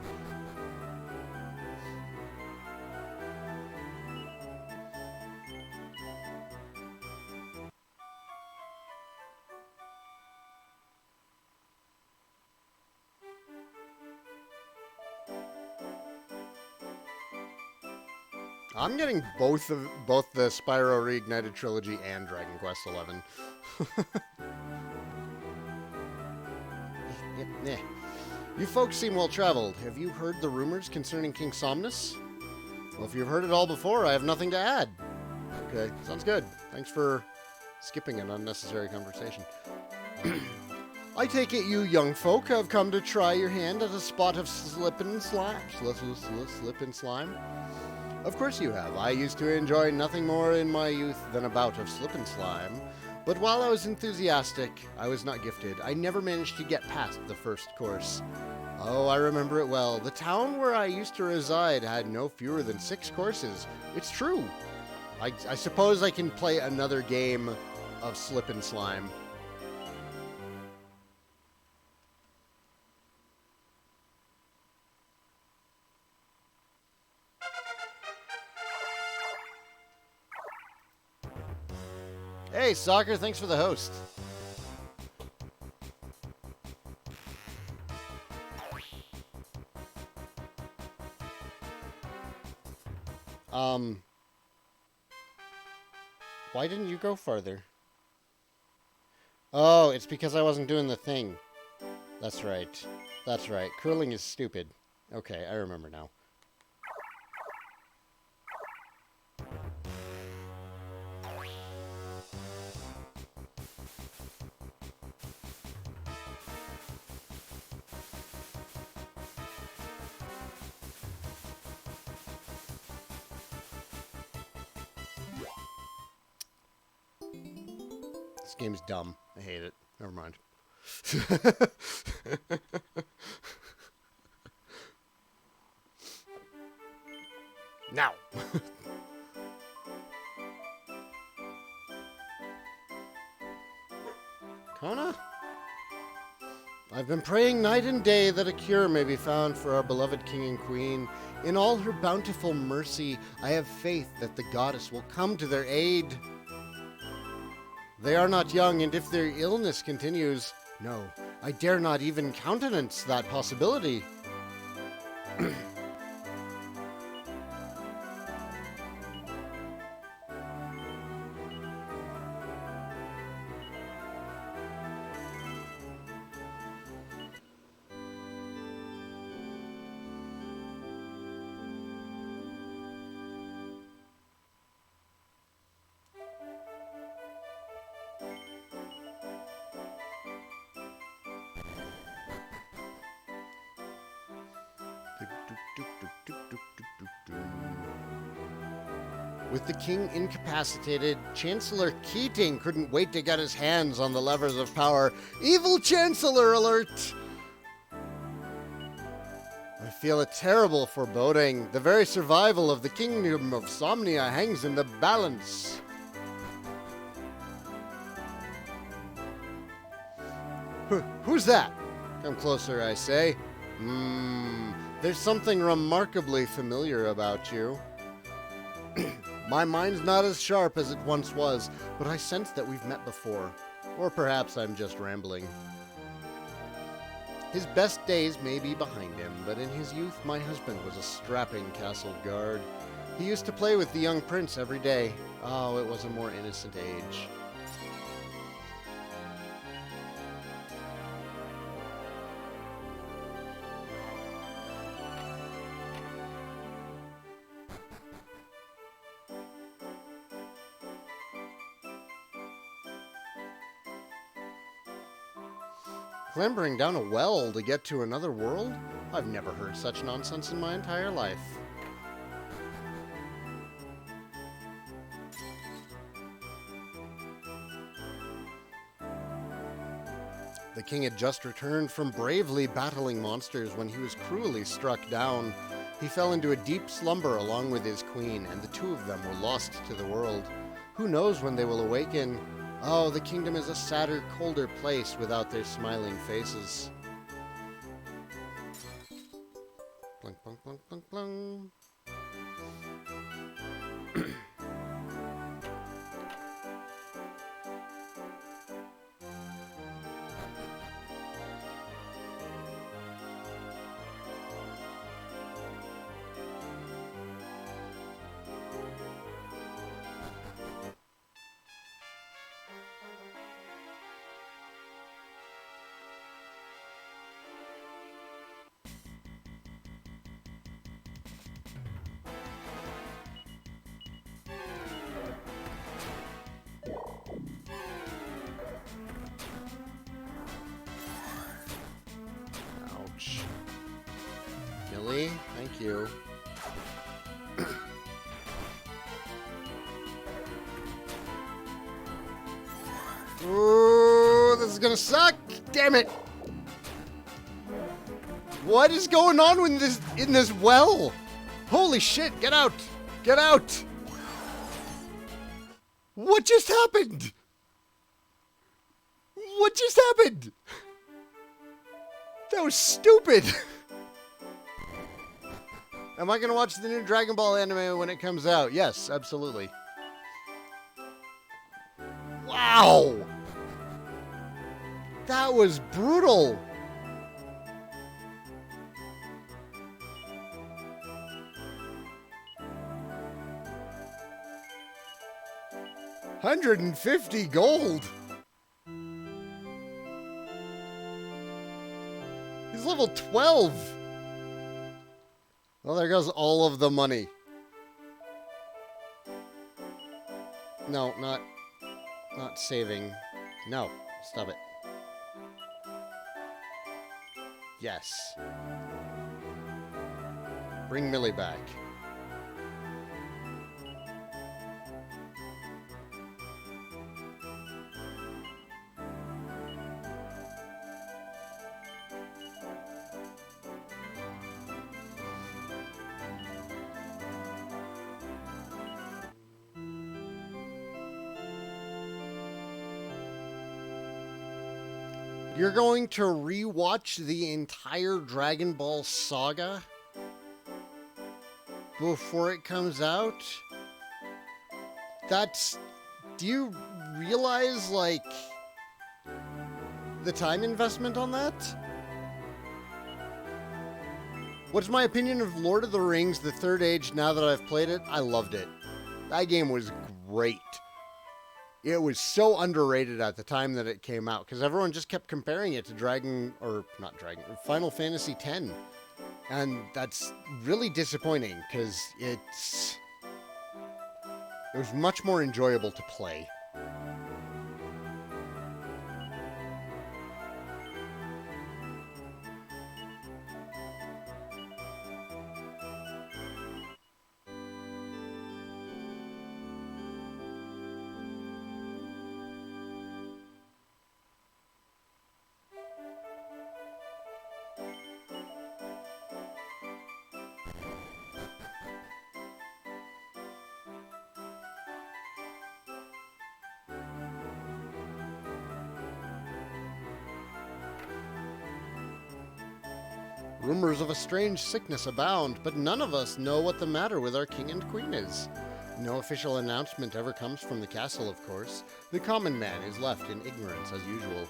I'm getting both the Spyro Reignited Trilogy and Dragon Quest XI. You folks seem well-traveled. Have you heard the rumors concerning King Somnus? Well, if you've heard it all before, I have nothing to add. Okay, sounds good. Thanks for skipping an unnecessary conversation. I take it you young folk have come to try your hand at a spot of slippin' slime. Slippin' slime? Of course you have. I used to enjoy nothing more in my youth than a bout of slip and slime. But while I was enthusiastic, I was not gifted. I never managed to get past the first course. Oh, I remember it well. The town where I used to reside had no fewer than 6 courses. It's true. I suppose I can play another game of slip and slime. Hey, Soccer, thanks for the host. Why didn't you go farther? Oh, it's because I wasn't doing the thing. That's right. That's right. Curling is stupid. Okay, I remember now. This game's dumb. I hate it. Never mind. Now. Kona? I've been praying night and day that a cure may be found for our beloved king and queen. In all her bountiful mercy, I have faith that the goddess will come to their aid. They are not young, and if their illness continues, no, I dare not even countenance that possibility. With the king incapacitated, Chancellor Keating couldn't wait to get his hands on the levers of power. Evil Chancellor alert! I feel a terrible foreboding. The very survival of the kingdom of Somnia hangs in the balance. Who's that? Come closer, I say. There's something remarkably familiar about you. My mind's not as sharp as it once was, but I sense that we've met before. Or perhaps I'm just rambling. His best days may be behind him, but in his youth my husband was a strapping castle guard. He used to play with the young prince every day. Oh, it was a more innocent age. Clambering down a well to get to another world? I've never heard such nonsense in my entire life. The king had just returned from bravely battling monsters when he was cruelly struck down. He fell into a deep slumber along with his queen, and the two of them were lost to the world. Who knows when they will awaken? Oh, the kingdom is a sadder, colder place without their smiling faces. Plunk, plunk, plunk, plunk, plunk. Millie, thank you. Ooh, this is gonna suck! Damn it! What is going on in this well? Holy shit, get out! Get out! What just happened? What just happened? That was stupid! Am I gonna watch the new Dragon Ball anime when it comes out? Yes, absolutely. Wow! That was brutal! $150 gold! He's level 12! Well, there goes all of the money. No, not saving. No, stop it. Yes. Bring Millie back. You're going to rewatch the entire Dragon Ball saga before it comes out? Do you realize, like, the time investment on that? What's my opinion of Lord of the Rings, The Third Age, now that I've played it? I loved it. That game was great. It was so underrated at the time that it came out, because everyone just kept comparing it to Final Fantasy X. And that's really disappointing, because it was much more enjoyable to play. Rumors of a strange sickness abound, but none of us know what the matter with our king and queen is. No official announcement ever comes from the castle, of course. The common man is left in ignorance as usual.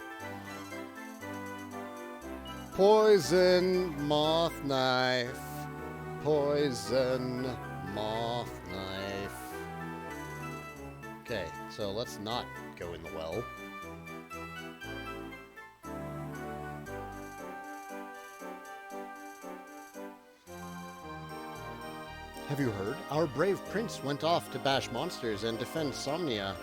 Poison moth knife. Poison moth knife. Okay, so let's not go in the well. Have you heard? Our brave prince went off to bash monsters and defend Somnia.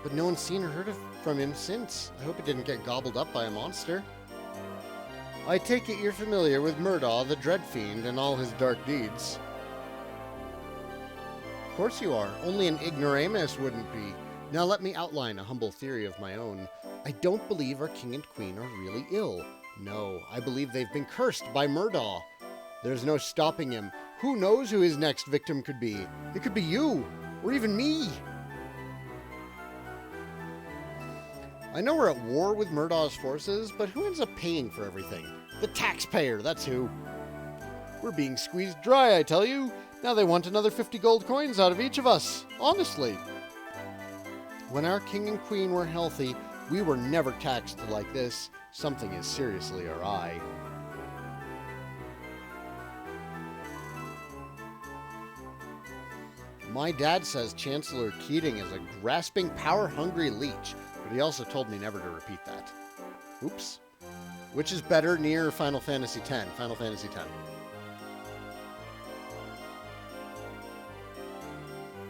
But no one's seen or heard from him since. I hope he didn't get gobbled up by a monster. I take it you're familiar with Murdaugh, the Dread Fiend, and all his dark deeds. Of course you are. Only an ignoramus wouldn't be. Now let me outline a humble theory of my own. I don't believe our king and queen are really ill. No, I believe they've been cursed by Murdaugh. There's no stopping him. Who knows who his next victim could be? It could be you, or even me. I know we're at war with Murdaugh's forces, but who ends up paying for everything? The taxpayer, that's who. We're being squeezed dry, I tell you. Now they want another 50 gold coins out of each of us, honestly. When our king and queen were healthy, we were never taxed like this. Something is seriously awry. My dad says Chancellor Keating is a grasping, power-hungry leech, but he also told me never to repeat that. Oops. Which is better, Nier or Final Fantasy X? Final Fantasy X.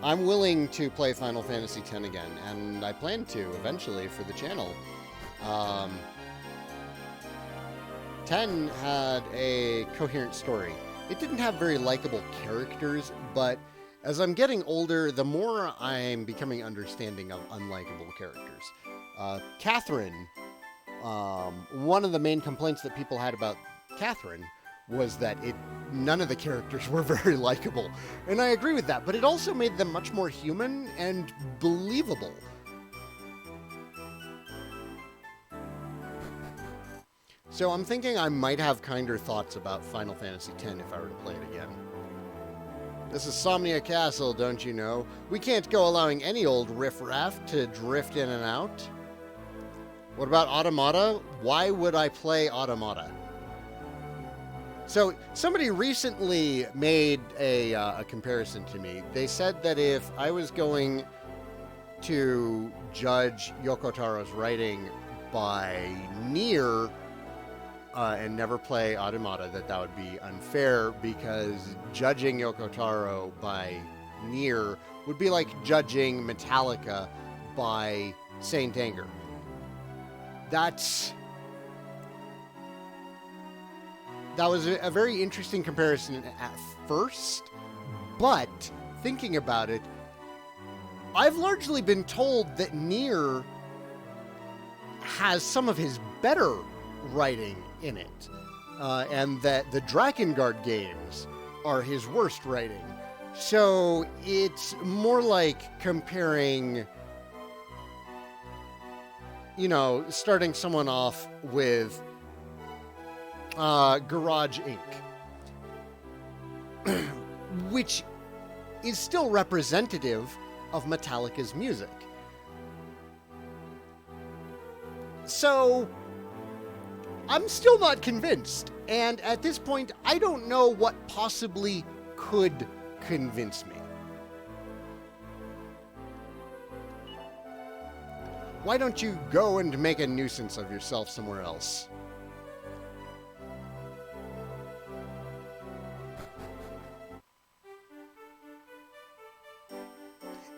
I'm willing to play Final Fantasy X again, and I plan to eventually for the channel. 10 had a coherent story. It didn't have very likable characters, but as I'm getting older, the more I'm becoming understanding of unlikable characters. Catherine, one of the main complaints that people had about Catherine was that none of the characters were very likable. And I agree with that, but it also made them much more human and believable. So I'm thinking I might have kinder thoughts about Final Fantasy X if I were to play it again. This is Somnia Castle, don't you know? We can't go allowing any old riffraff to drift in and out. What about Automata? Why would I play Automata? So, somebody recently made a comparison to me. They said that if I was going to judge Yoko Taro's writing by Nier, and never play Automata, that would be unfair, because judging Yoko Taro by Nier would be like judging Metallica by Saint Anger. That was a very interesting comparison at first, but thinking about it, I've largely been told that Nier has some of his better writing in it, and that the Drakengard games are his worst writing. So it's more like comparing, starting someone off with Garage Inc., which is still representative of Metallica's music. So I'm still not convinced, and at this point, I don't know what possibly could convince me. Why don't you go and make a nuisance of yourself somewhere else?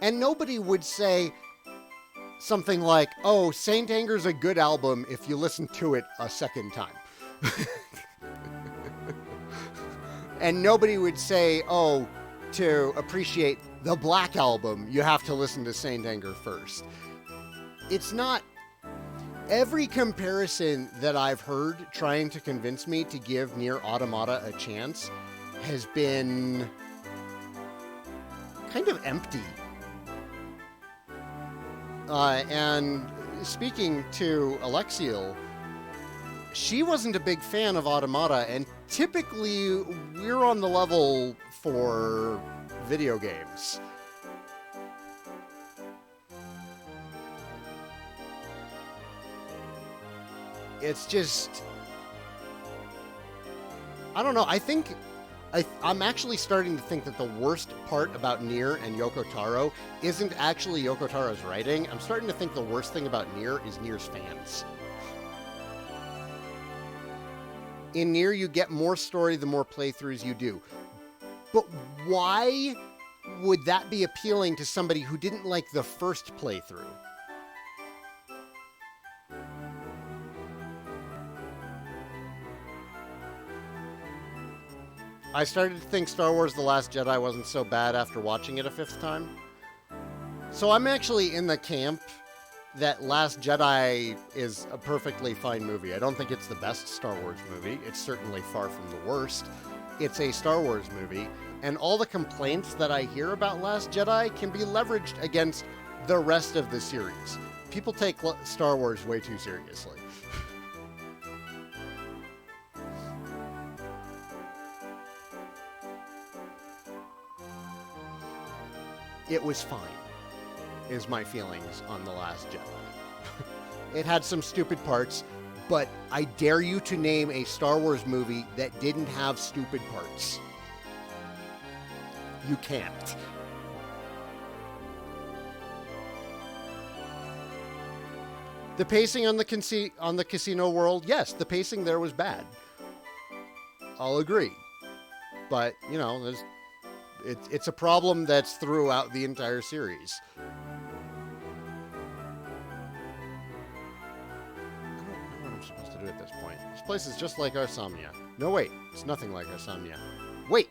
And nobody would say something like, oh, Saint Anger's a good album if you listen to it a second time. And nobody would say, oh, to appreciate the Black Album, you have to listen to Saint Anger first. It's not... Every comparison that I've heard trying to convince me to give Nier Automata a chance has been kind of empty. And speaking to Alexiel, she wasn't a big fan of Automata, and typically we're on the level for video games. It's just, I don't know. I'm actually starting to think that the worst part about Nier and Yoko Taro isn't actually Yoko Taro's writing. I'm starting to think the worst thing about Nier is Nier's fans. In Nier, you get more story the more playthroughs you do. But why would that be appealing to somebody who didn't like the first playthrough? I started to think Star Wars The Last Jedi wasn't so bad after watching it a fifth time. So I'm actually in the camp that Last Jedi is a perfectly fine movie. I don't think it's the best Star Wars movie. It's certainly far from the worst. It's a Star Wars movie, and all the complaints that I hear about Last Jedi can be leveraged against the rest of the series. People take Star Wars way too seriously. It was fine, is my feelings on The Last Jedi. It had some stupid parts, but I dare you to name a Star Wars movie that didn't have stupid parts. You can't. The pacing on the Casino World, yes, the pacing there was bad. I'll agree. But, you know, it's a problem that's throughout the entire series. I don't know what I'm supposed to do at this point. This place is just like Arsomnia. No, wait. It's nothing like Arsomnia. Wait!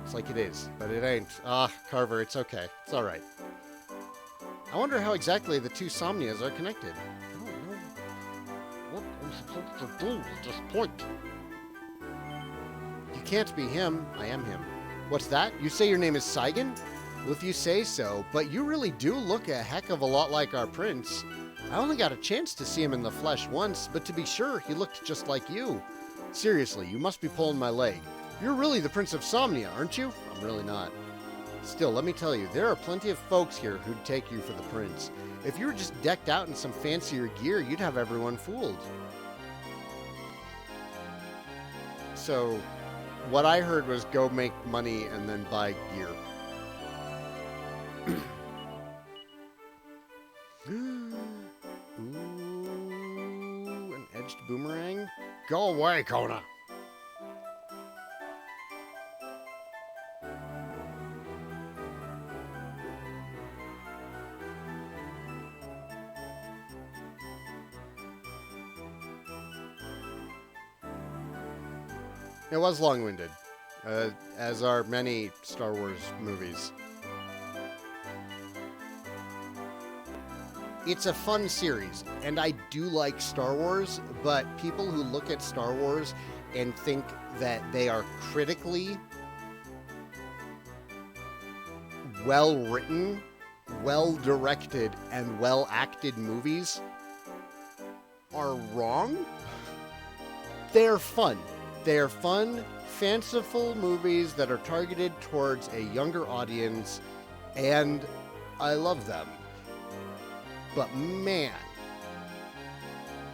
It's like it is, but it ain't. Ah, Carver, it's okay. It's alright. I wonder how exactly the two Somnias are connected. I don't know what I'm supposed to do at this point. You can't be him. I am him. What's that? You say your name is Saigan? Well, if you say so, but you really do look a heck of a lot like our prince. I only got a chance to see him in the flesh once, but to be sure, he looked just like you. Seriously, you must be pulling my leg. You're really the Prince of Somnia, aren't you? I'm really not. Still, let me tell you, there are plenty of folks here who'd take you for the prince. If you were just decked out in some fancier gear, you'd have everyone fooled. So, what I heard was go make money and then buy gear. Ooh, an edged boomerang? Go away, Kona! It was long-winded, as are many Star Wars movies. It's a fun series, and I do like Star Wars, but people who look at Star Wars and think that they are critically well-written, well-directed, and well-acted movies are wrong. They're fun. They are fun, fanciful movies that are targeted towards a younger audience, and I love them. But man,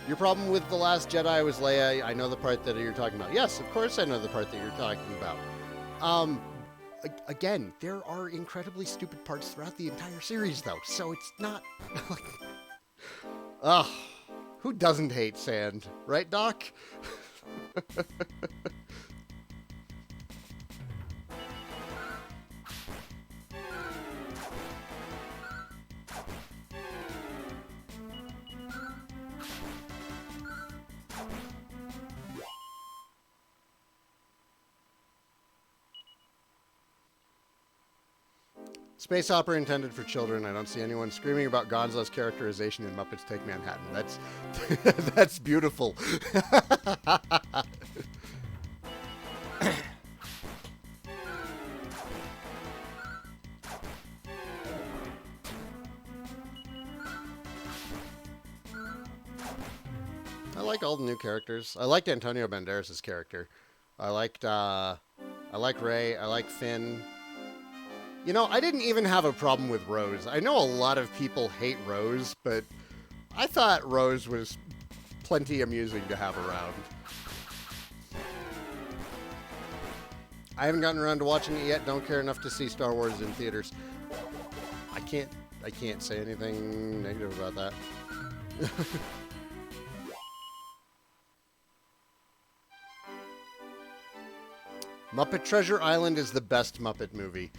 your problem with The Last Jedi was Leia. I know the part that you're talking about. Yes, of course I know the part that you're talking about. Again, there are incredibly stupid parts throughout the entire series, though, so it's not like... Ugh, who doesn't hate sand, right, Doc? Space opera intended for children. I don't see anyone screaming about Gonzo's characterization in Muppets Take Manhattan. That's beautiful. I like all the new characters. I liked Antonio Banderas' character. I like Ray. I like Finn. You know, I didn't even have a problem with Rose. I know a lot of people hate Rose, but I thought Rose was plenty amusing to have around. I haven't gotten around to watching it yet. Don't care enough to see Star Wars in theaters. I can't say anything negative about that. Muppet Treasure Island is the best Muppet movie.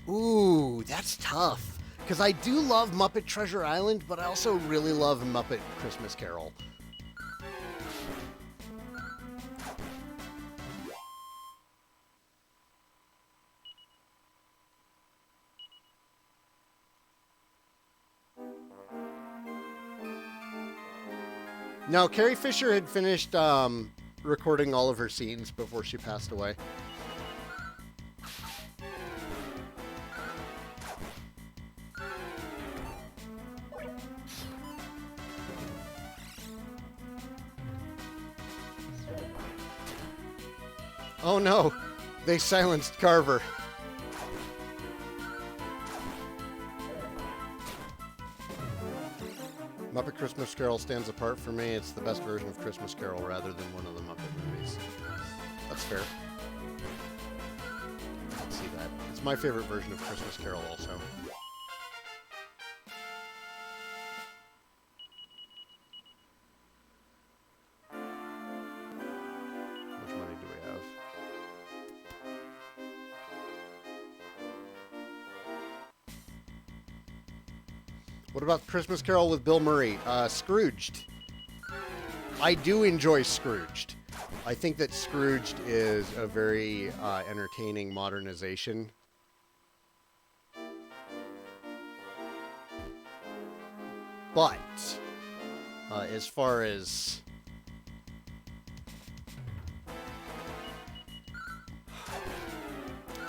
Ooh, that's tough. Because I do love Muppet Treasure Island, but I also really love Muppet Christmas Carol. No, Carrie Fisher had finished recording all of her scenes before she passed away. Oh no, they silenced Carver. Muppet Christmas Carol stands apart for me. It's the best version of Christmas Carol rather than one of the Muppet movies. That's fair. I can see that. It's my favorite version of Christmas Carol also. How much money do we have? What about Christmas Carol with Bill Murray? Scrooged. I do enjoy Scrooged. I think that Scrooged is a very entertaining modernization. But as far as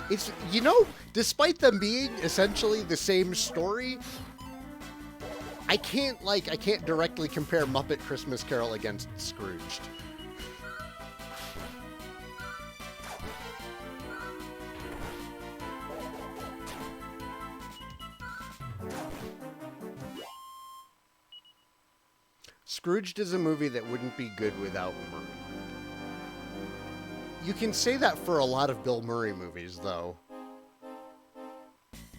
it's, you know, despite them being essentially the same story, I can't directly compare Muppet Christmas Carol against Scrooged. Scrooged is a movie that wouldn't be good without Murray. You can say that for a lot of Bill Murray movies, though.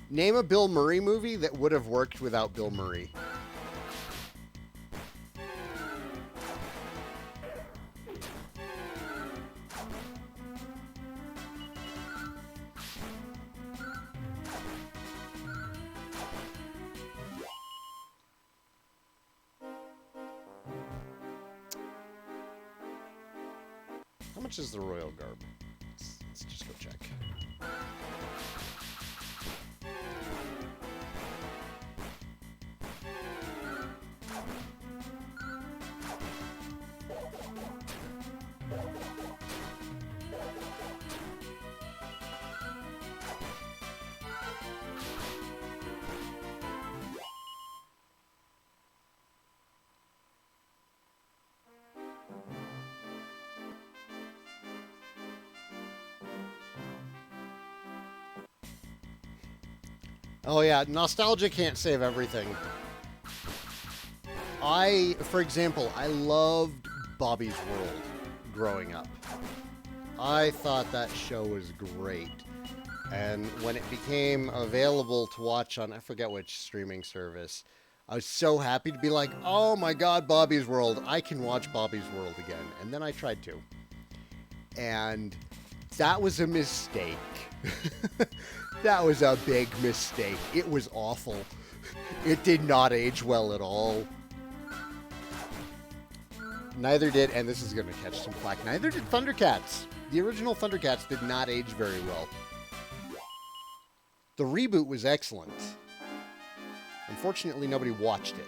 Name a Bill Murray movie that would have worked without Bill Murray. How much is the Royal Garb? Let's just go check. Oh yeah, nostalgia can't save everything. For example, I loved Bobby's World growing up. I thought that show was great. And when it became available to watch on, I forget which streaming service, I was so happy to be like, oh my god, Bobby's World, I can watch Bobby's World again. And then I tried to. And that was a mistake. That was a big mistake. It was awful. It did not age well at all. Neither did, and this is going to catch some flack, neither did Thundercats. The original Thundercats did not age very well. The reboot was excellent. Unfortunately, nobody watched it.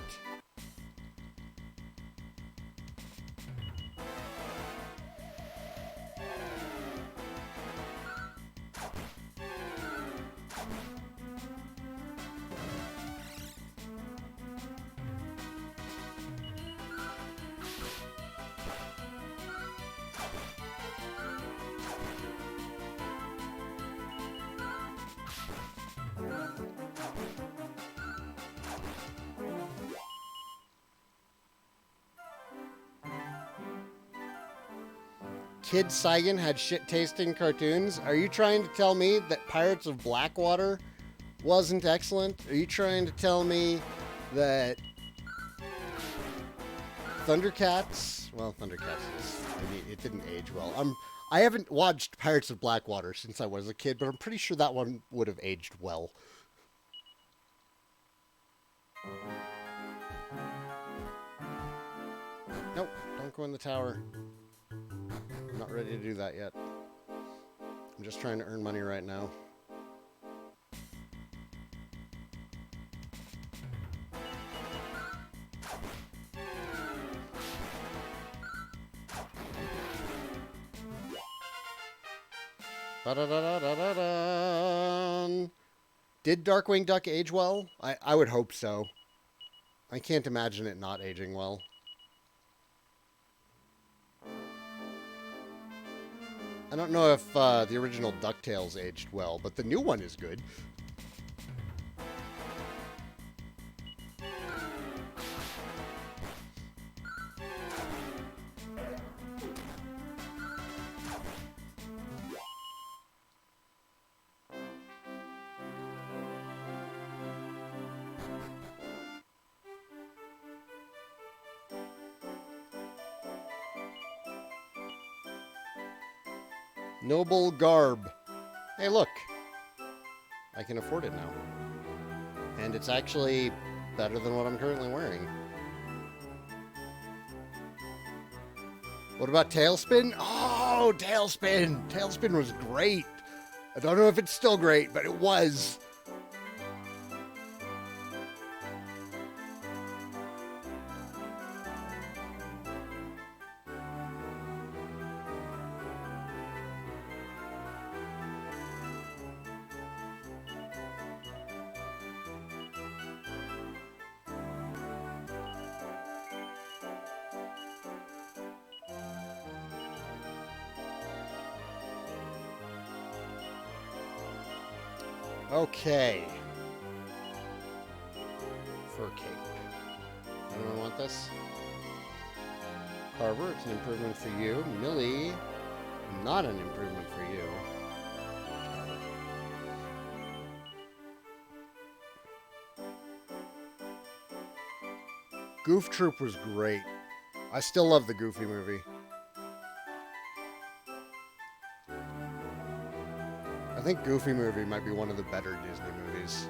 Kid Saigan had shit-tasting cartoons? Are you trying to tell me that Pirates of Blackwater wasn't excellent? Are you trying to tell me that Thundercats... Well, Thundercats is... I mean, it didn't age well. I haven't watched Pirates of Blackwater since I was a kid, but I'm pretty sure that one would have aged well. Nope, don't go in the tower. I'm not ready to do that yet. I'm just trying to earn money right now. Ba-da-da-da-da-da-da. Did Darkwing Duck age well? I would hope so. I can't imagine it not aging well. I don't know if the original DuckTales aged well, but the new one is good. Noble garb. Hey, look. I can afford it now. And it's actually better than what I'm currently wearing. What about Tailspin? Oh, Tailspin! Tailspin was great. I don't know if it's still great, but it was. Okay. Fur cape. Anyone want this? Carver, it's an improvement for you. Millie, not an improvement for you. Goof Troop was great. I still love the Goofy movie. I think Goofy movie might be one of the better Disney movies.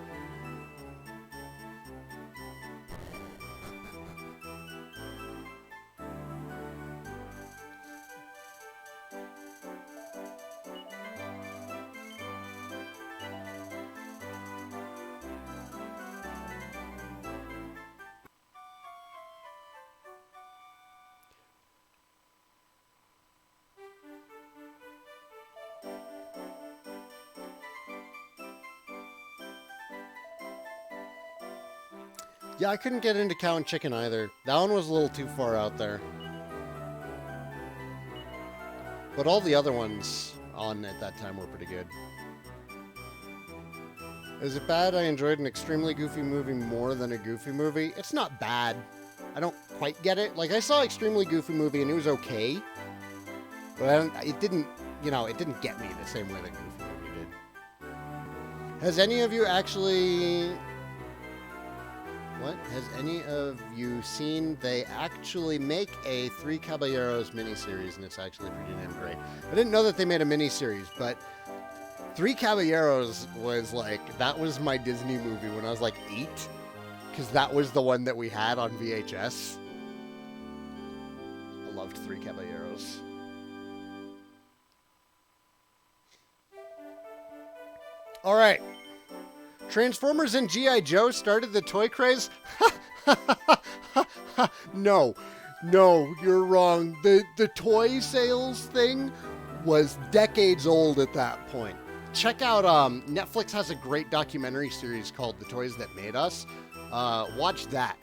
Yeah, I couldn't get into Cow and Chicken either. That one was a little too far out there. But all the other ones on at that time were pretty good. Is it bad I enjoyed an extremely goofy movie more than a Goofy movie? It's not bad. I don't quite get it. Like, I saw Extremely Goofy movie and it was okay. But it didn't, you know, it didn't get me the same way that Goofy movie did. Has any of you actually... What? Has any of you seen they actually make a Three Caballeros miniseries, and it's actually pretty damn great. I didn't know that they made a miniseries, but Three Caballeros was like, that was my Disney movie when I was like 8, because that was the one that we had on VHS. I loved Three Caballeros. All right. Transformers and G.I. Joe started the toy craze? No, you're wrong. The toy sales thing was decades old at that point. Check out, Netflix has a great documentary series called The Toys That Made Us. Watch that.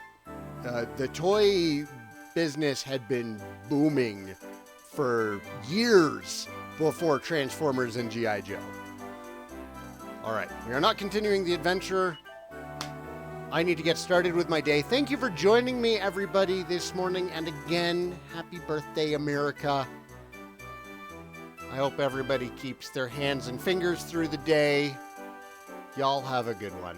The toy business had been booming for years before Transformers and G.I. Joe. All right, we are not continuing the adventure. I need to get started with my day. Thank you for joining me, everybody, this morning. And again, happy birthday, America. I hope everybody keeps their hands and fingers through the day. Y'all have a good one.